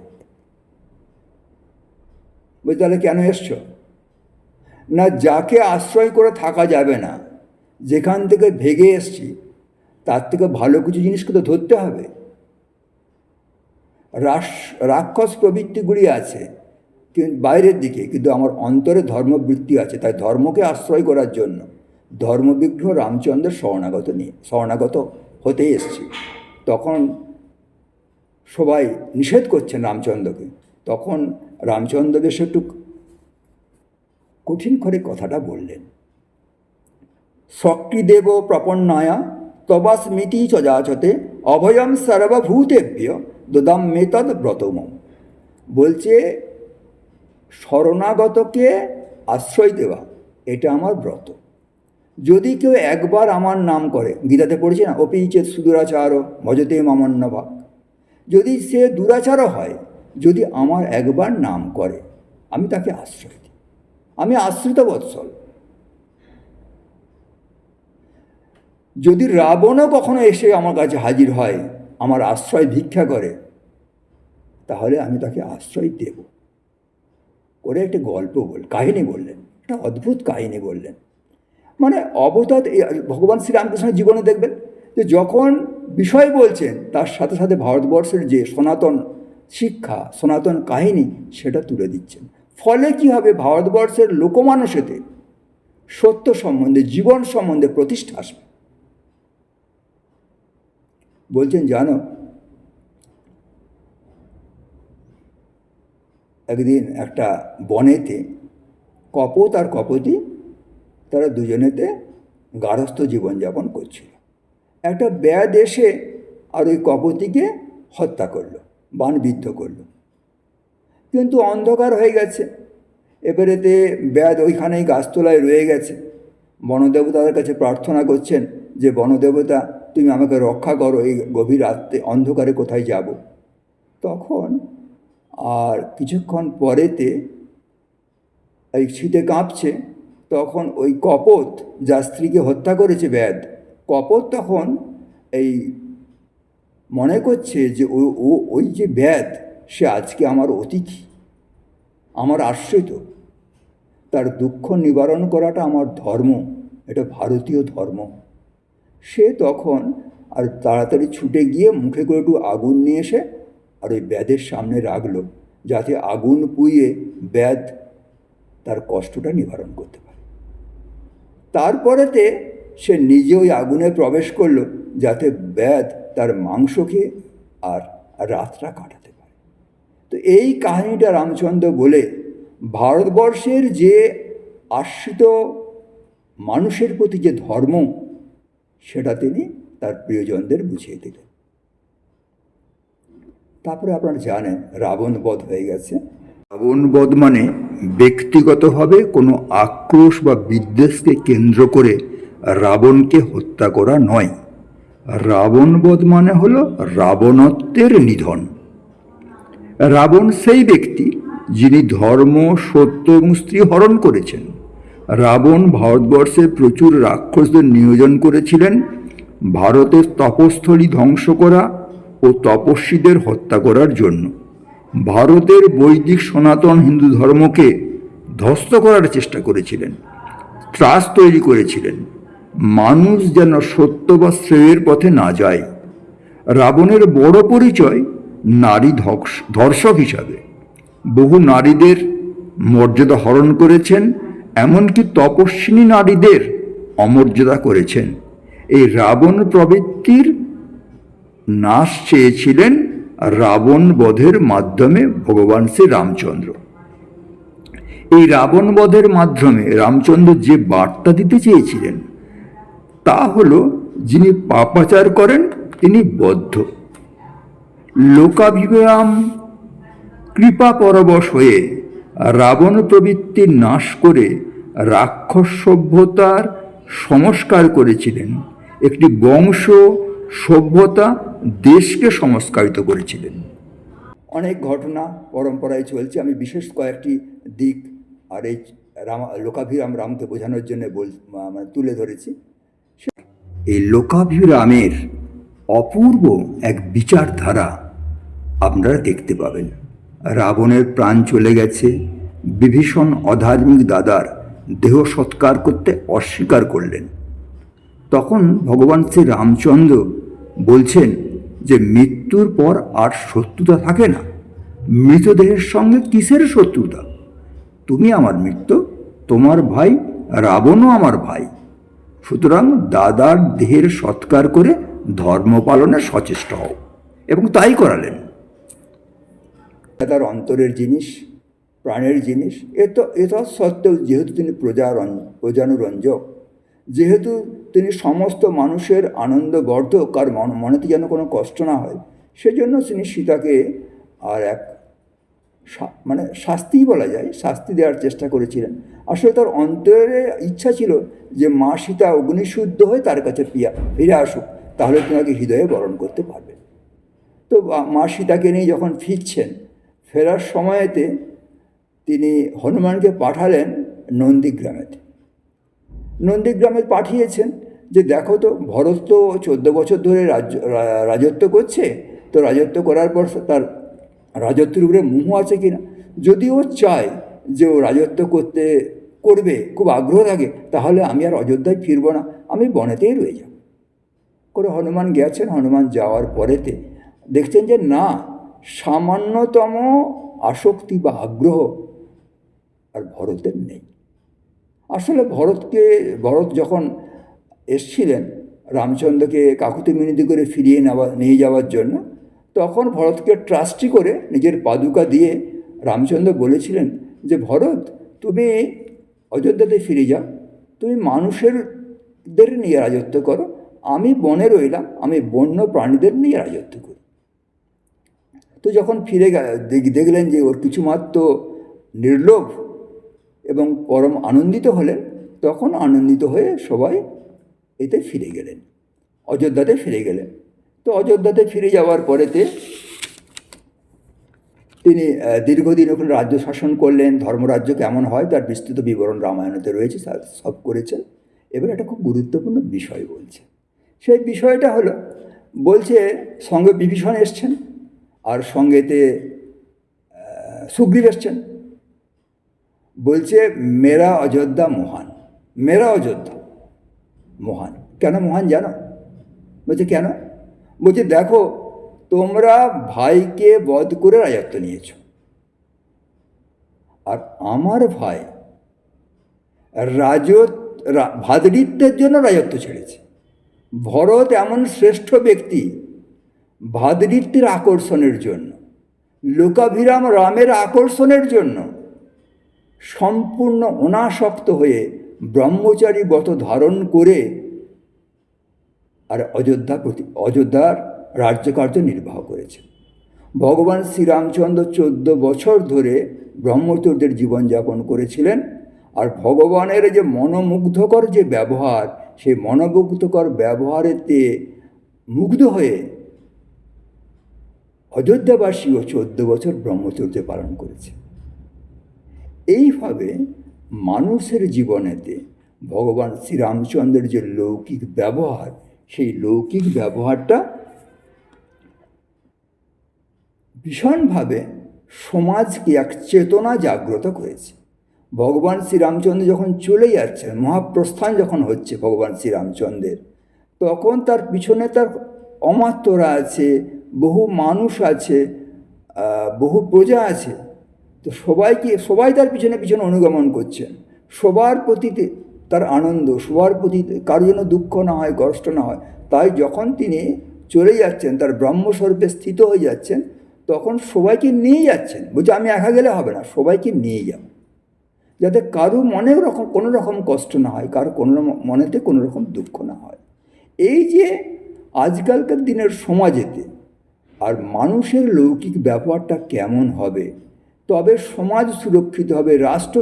বলছি তাহলে কেন এসছো? না, যাকে আশ্রয় করে থাকা যাবে না, যেখান থেকে ভেগে এসছি তার থেকে ভালো কিছু জিনিসকে তো ধরতে হবে। রাক্ষস প্রবৃত্তিগুলি আছে কিন্তু বাইরের দিকে, কিন্তু আমার অন্তরে ধর্মবৃত্তি আছে, তাই ধর্মকে আশ্রয় করার জন্য ধর্মবিগ্রহ রামচন্দ্রের শরণাগত হতেই এসছি। তখন সবাই নিষেধ করছেন রামচন্দ্রকে। তখন রামচন্দ্র বেশ একটু কঠিন করে কথাটা বললেন, শক্তিদেব প্রপন্নায়া তবাস্মিতি চজাচতে অভয়ম সর্বভূতেভ্য দদাম মেতদ ব্রতম। বলছে শরণাগতকে আশ্রয় দেওয়া এটা আমার ব্রত। যদি কেউ একবার আমার নাম করে, গীতাতে পড়েছে না, অপি চেত সুদুরাচার ভজতে মামন্নভাগ, যদি সে দুরাচারও হয়, যদি আমার একবার নাম করে, আমি তাকে আশ্রয় দিই। আমি আশ্রিত বৎসল। যদি রাবণও কখনো এসে আমার কাছে হাজির হয়, আমার আশ্রয় ভিক্ষা করে, তাহলে আমি তাকে আশ্রয় দেব। করে একটা কাহিনী বললেন, একটা অদ্ভুত কাহিনী বললেন। অবতার ভগবান শ্রীরামকৃষ্ণের জীবনে দেখবেন যে যখন বিষয় বলছেন, তার সাথে সাথে ভারতবর্ষের যে সনাতন শিক্ষা, সনাতন কাহিনী, সেটা তুলে দিচ্ছেন। ফলে কি হবে, ভারতবর্ষের লোকমানসেতে সত্য সম্বন্ধে, জীবন সম্বন্ধে প্রতিষ্ঠা আসবে। বলছেন জানো, একদিন একটা বনেতে কপোত আর কপোতী, তারা দুজনেতে গার্হস্থ্য জীবনযাপন করছিল। একটা ব্যাধ এসে আর ওই কপোতীকে হত্যা করলো, বাণবিদ্ধ করলো। কিন্তু অন্ধকার হয়ে গেছে, এবারেতে ব্যাধ ওইখানেই গাছতলায় রয়ে গেছে। বনদেবতাদের কাছে প্রার্থনা করছেন যে বনদেবতা তুমি আমাকে রক্ষা করো, এই গভীর রাত্রে অন্ধকারে কোথায় যাব। তখন আর কিছুক্ষণ পরেতে এই শীতে কাঁপছে, তখন ওই কপোত, যার স্ত্রীকে হত্যা করেছে ব্যাধ, কপোত তখন এই মনে করছে যে ওই যে ব্যাধ, সে আজকে আমার অতিথি, আমার আশ্রিত, তার দুঃখ নিবারণ করাটা আমার ধর্ম, এটা ভারতীয় ধর্ম। সে তখন আর তাড়াতাড়ি ছুটে গিয়ে মুখে করে একটু আগুন নিয়ে এসে আর ওই ব্যাধের সামনে রাখলো, যাতে আগুন পুড়িয়ে ব্যাধ তার কষ্টটা নিবারণ করতে পারে। তারপরেতে সে নিজে ওই আগুনে প্রবেশ করলো, যাতে ব্যাধ তার মাংস খেয়ে আর রাতটা কাটাতে পারে। তো এই কাহিনীটা রামচন্দ্র বলে ভারতবর্ষের যে আশ্রিত মানুষের প্রতি যে ধর্ম, সেটা তিনি তার প্রিয়জনদের বুঝিয়ে দিলেন। তারপরে আপনারা জানেন রাবণ বধ হয়ে গেছে। রাবণ বধ মানে ব্যক্তিগতভাবে কোনো আক্রোশ বা বিদ্বেষকে কেন্দ্র করে রাবণকে হত্যা করা নয়। রাবণ বধ মানে হলো রাবণত্বের নিধন। রাবণ সেই ব্যক্তি যিনি ধর্ম, সত্য এবং স্ত্রী হরণ করেছেন। রাবণ ভারতবর্ষে প্রচুর রাক্ষসদের নিয়োজন করেছিলেন ভারতের তপস্থলী ধ্বংস করা ও তপস্বীদের হত্যা করার জন্য। ভারতের বৈদিক সনাতন হিন্দু ধর্মকে ধ্বস্ত করার চেষ্টা করেছিলেন, ত্রাস তৈরি করেছিলেন, মানুষ যেন সত্য বা শ্রেয়ের পথে না যায়। রাবণের বড় পরিচয় নারী ধর্ষক হিসাবে। বহু নারীদের মর্যাদা হরণ করেছেন, এমনকি তপস্বিনী নারীদের অমর্যাদা করেছেন। এই রাবণ প্রবৃত্তির নাশ চেয়েছিলেন রাবণ বধের মাধ্যমে ভগবান শ্রী রামচন্দ্র। এই রাবণ বধের মাধ্যমে রামচন্দ্র যে বার্তা দিতে চেয়েছিলেন তা হল, যিনি পাপাচার করেন তিনি বদ্ধ। লোকাভিরাম কৃপা পরবশ হয়ে রাবণ প্রবৃত্তির নাশ করে রাক্ষস সভ্যতার সংস্কার করেছিলেন। একটি বংশ, সভ্যতা, দেশকে সংস্কারিত করেছিলেন। অনেক ঘটনা পরম্পরায় চলছে, আমি বিশেষ কয়েকটি দিক আর এই লোকাভিরাম রামকে বোঝানোর জন্য মানে তুলে ধরেছি। এই লোকাভিরামের অপূর্ব এক বিচারধারা আপনারা দেখতে পাবেন। রাবণের প্রাণ চলে গেছে, বিভীষণ অধার্মিক দাদার দেহ সৎকার করতে অস্বীকার করলেন। তখন ভগবান শ্রী রামচন্দ্র বলছেন যে মৃত্যুর পর আর শত্রুতা থাকে না, মৃতদেহের সঙ্গে কিসের শত্রুতা? তুমি আমার মৃত্যু, তোমার ভাই রাবণও আমার ভাই, সুতরাং দাদার দেহের সৎকার করে ধর্ম পালনে সচেষ্ট হও। এবং তাই করালেন। তার অন্তরের জিনিস, প্রাণের জিনিস। এটা সত্ত্বেও যেহেতু তিনি প্রজানুরঞ্জক, যেহেতু তিনি সমস্ত মানুষের আনন্দ বর্ধক, আর মনেতে যেন কোনো কষ্ট না হয়, সেজন্য তিনি সীতাকে আর এক মানে শাস্তি বলা যায়, শাস্তি দেওয়ার চেষ্টা করেছিলেন। আসলে তার অন্তরে ইচ্ছা ছিল যে মা সীতা অগ্নিশুদ্ধ হয়ে তার কাছে ফিরে আসুক, তাহলে তোমাকে হৃদয়ে বরণ করতে পারবে। তো মা সীতাকে নিয়ে যখন ফিরছেন, ফেরার সময়তে তিনি হনুমানকে পাঠালেন নন্দীগ্রামেতে। নন্দীগ্রামে পাঠিয়েছেন যে দেখো তো, ভরত তো 14 বছর ধরে রাজত্ব করছে, তো রাজত্ব করার পর তার রাজত্বের উপরে মোহ আছে কিনা। যদি ও চায় যে ও রাজত্ব করবে, খুব আগ্রহ থাকে, তাহলে আমি আর অযোধ্যায় ফিরব না, আমি বনেতেই রয়ে যাব করে হনুমান গেছেন। হনুমান যাওয়ার পরেতে দেখছেন যে না, সামান্যতম আসক্তি বা আগ্রহ আর ভরতের নেই। আসলে ভরত যখন এসছিলেন রামচন্দ্রকে কাকুতি মিনতি করে ফিরিয়ে নিয়ে যাওয়ার জন্য, তখন ভরতকে ট্রাস্টি করে নিজের পাদুকা দিয়ে রামচন্দ্র বলেছিলেন যে ভরত, তুমি অযোধ্যাতে ফিরে যাও, তুমি মানুষেরদের নিয়ে রাজত্ব করো, আমি বনে রইলাম, আমি বন্য প্রাণীদের নিয়ে রাজত্ব করি। তো যখন ফিরে দেখলেন যে ওর কিছুমাত্র নির্লোভ এবং পরম আনন্দিত হলেন, তখন আনন্দিত হয়ে সবাই এতে ফিরে গেলেন, অযোধ্যাতে ফিরে গেলেন। তো অযোধ্যাতে ফিরে যাওয়ার পরেতে তিনি দীর্ঘদিন ওখানে রাজ্য শাসন করলেন। ধর্মরাজ্য কেমন হয় তার বিস্তৃত বিবরণ রামায়ণতে রয়েছে, সব করেছেন। এবার একটা খুব গুরুত্বপূর্ণ বিষয় বলছে। সেই বিষয়টা হলো, বলছে সঙ্গে বিভীষণ এসছেন আর সঙ্গেতে সুগ্রীব এসছেন। বলছে মেরা অযোধ্যা মহান, মেরা অযোধ্যা মহান। কেন মহান জানো? বলছে কেন? বলছে দেখো, তোমরা ভাইকে বধ করে রাজত্ব নিয়েছ, আর আমার ভাই ভাতৃত্বের জন্য রাজত্ব ছেড়েছে। ভরত এমন শ্রেষ্ঠ ব্যক্তি, ভাতৃত্বের আকর্ষণের জন্য, লোকাভিরাম রামের আকর্ষণের জন্য সম্পূর্ণ অনাসক্ত হয়ে ব্রহ্মচারী ব্রত ধারণ করে আর অযোধ্যার রাজ্যকার্য নির্বাহ করেছে। ভগবান শ্রীরামচন্দ্র 14 বছর ধরে ব্রহ্মচর্যের জীবনযাপন করেছিলেন। আর ভগবানের যে মনোমুগ্ধকর যে ব্যবহার, সেই মনোমুগ্ধকর ব্যবহারেতে মুগ্ধ হয়ে অযোধ্যাবাসীও 14 বছর ব্রহ্মচর্য পালন করেছে। এইভাবে মানুষের জীবনেতে ভগবান শ্রীরামচন্দ্রের যে লৌকিক ব্যবহার, সেই লৌকিক ব্যবহারটা ভীষণভাবে সমাজকে এক চেতনা জাগ্রত করেছে। ভগবান শ্রীরামচন্দ্র যখন চলে যাচ্ছেন, মহাপ্রস্থান যখন হচ্ছে ভগবান শ্রীরামচন্দ্রের, তখন তার পিছনে তার অমাত্যরা আছে, বহু মানুষ আছে, বহু প্রজা আছে। তো সবাই তার পিছনে পিছনে অনুগমন করছেন। সবার প্রতি তার আনন্দ, সবার প্রতি কারো যেন দুঃখ না হয়, কষ্ট না হয়। তাই যখন তিনি চলে যাচ্ছেন, তার ব্রহ্মস্বরূপে স্থিত হয়ে যাচ্ছেন, তখন সবাইকে নিয়ে যাচ্ছেন। বলছে আমি একা গেলে হবে না, সবাইকে নিয়ে যাব, যাতে কারো মনে কোনো রকম কষ্ট না হয়, কারো মনেতে কোনো রকম দুঃখ না হয়। এই যে আজকালকার দিনের সমাজেতে আর মানুষের লৌকিক ব্যাপারটা কেমন হবে, তবে সমাজ সুরক্ষিত হবে, রাষ্ট্র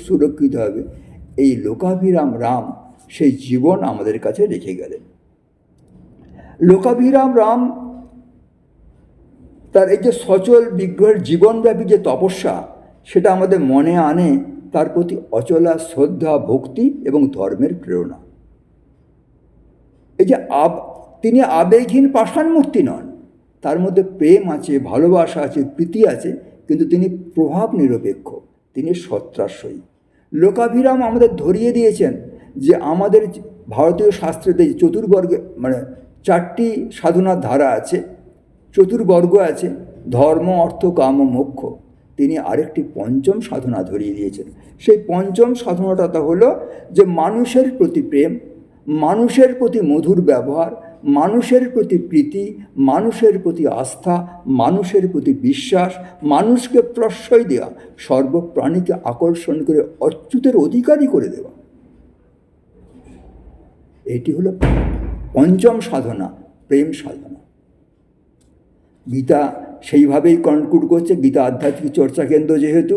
সুরক্ষিত হবে, এই লোকাভিরাম রাম সেই জীবন আমাদের কাছে রেখে গেলেন। লোকাভিরাম রাম তার এই যে সচল বিগ্রহের জীবনব্যাপী যে তপস্যা, সেটা আমাদের মনে আনে তার প্রতি অচলা শ্রদ্ধা, ভক্তি এবং ধর্মের প্রেরণা। এই যে তিনি আবেগহীন পাষাণ মূর্তি নন, তার মধ্যে প্রেম আছে, ভালোবাসা আছে, প্রীতি আছে, কিন্তু তিনি প্রভাব নিরপেক্ষ, তিনি সত্রাশ্রয়ী। লোকাভিরাম আমাদের ধরিয়ে দিয়েছেন যে আমাদের ভারতীয় শাস্ত্রেতে চতুর্বর্গে, মানে 4টি সাধনার ধারা আছে, চতুর্বর্গ আছে, ধর্ম, অর্থ, কাম ও মোক্ষ। তিনি আরেকটি পঞ্চম সাধনা ধরিয়ে দিয়েছেন। সেই পঞ্চম সাধনাটা হলো যে মানুষের প্রতি প্রেম, মানুষের প্রতি মধুর ব্যবহার, মানুষের প্রতি প্রীতি, মানুষের প্রতি আস্থা, মানুষের প্রতি বিশ্বাস, মানুষকে প্রশ্রয় দেওয়া, সর্বপ্রাণীকে আকর্ষণ করে অচ্যুতের অধিকারী করে দেওয়া। এটি হলো পঞ্চম সাধনা, প্রেম সাধনা। গীতা সেইভাবেই কনক্লুড করছে। গীতা আধ্যাত্মিক চর্চা কেন্দ্র যেহেতু,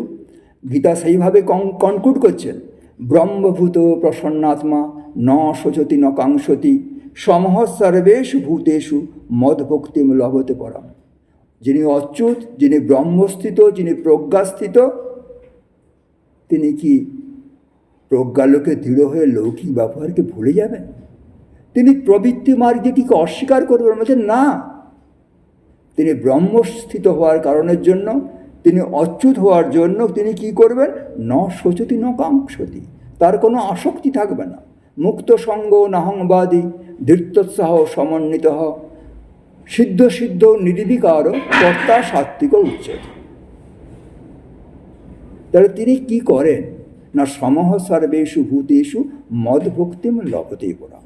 গীতা সেইভাবে কনক্লুড করছেন, ব্রহ্মভূত প্রসন্নাত্মা ন শোচতি ন কাংসতি সমহ সর্বেষু ভূতেষু মদভক্তিম লভতে পরাম। যিনি অচ্যুত, যিনি ব্রহ্মস্থিত, যিনি প্রজ্ঞাস্থিত, তিনি কি প্রজ্ঞালোকে দৃঢ় হয়ে লৌকিক ব্যবহারকে ভুলে যাবেন? তিনি প্রবৃত্তি মার্গটিকে অস্বীকার করবেন? বলছেন না, তিনি ব্রহ্মস্থিত হওয়ার কারণের জন্য, তিনি অচ্যুত হওয়ার জন্য তিনি কি করবেন? ন শোচতি ন কাঙ্ক্ষতি, তার কোনো আসক্তি থাকবে না। মুক্ত সঙ্গ নাহংবাদী ধৃতোৎসাহ সমন্বিত সিদ্ধ সিদ্ধ নির্বিকার কর্তা সাত্বিক উচ্চতে। তাহলে তিনি কি করেন না, সমহ সর্বেষু ভূতেষু মদভক্তিম লভতে পরাম।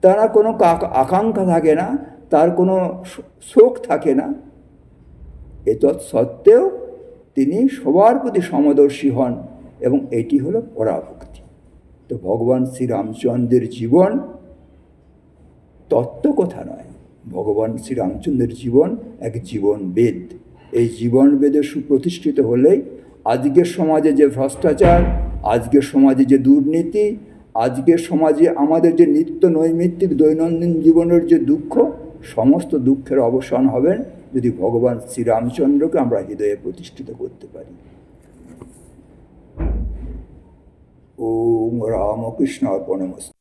তারা কোনো আকাঙ্ক্ষা থাকে না, তার কোনো শোক থাকে না, এতৎ সত্ত্বেও তিনি সবার প্রতি সমদর্শী হন, এবং এটি হলো পরাভক্তি। তো ভগবান শ্রীরামচন্দ্রের জীবন তত্ত্বকথা নয়, ভগবান শ্রীরামচন্দ্রের জীবন এক জীবন বেদ। এই জীবন বেদে সুপ্রতিষ্ঠিত হলেই আজকের সমাজে যে ভ্রষ্টাচার, আজকের সমাজে যে দুর্নীতি, আজকের সমাজে আমাদের যে নিত্য নৈমিত্তিক দৈনন্দিন জীবনের যে দুঃখ, সমস্ত দুঃখের অবসান হবেন যদি ভগবান শ্রীরামচন্দ্রকে আমরা হৃদয়ে প্রতিষ্ঠিত করতে পারি। ওম রামকৃষ্ণ অর্পণমস্তু।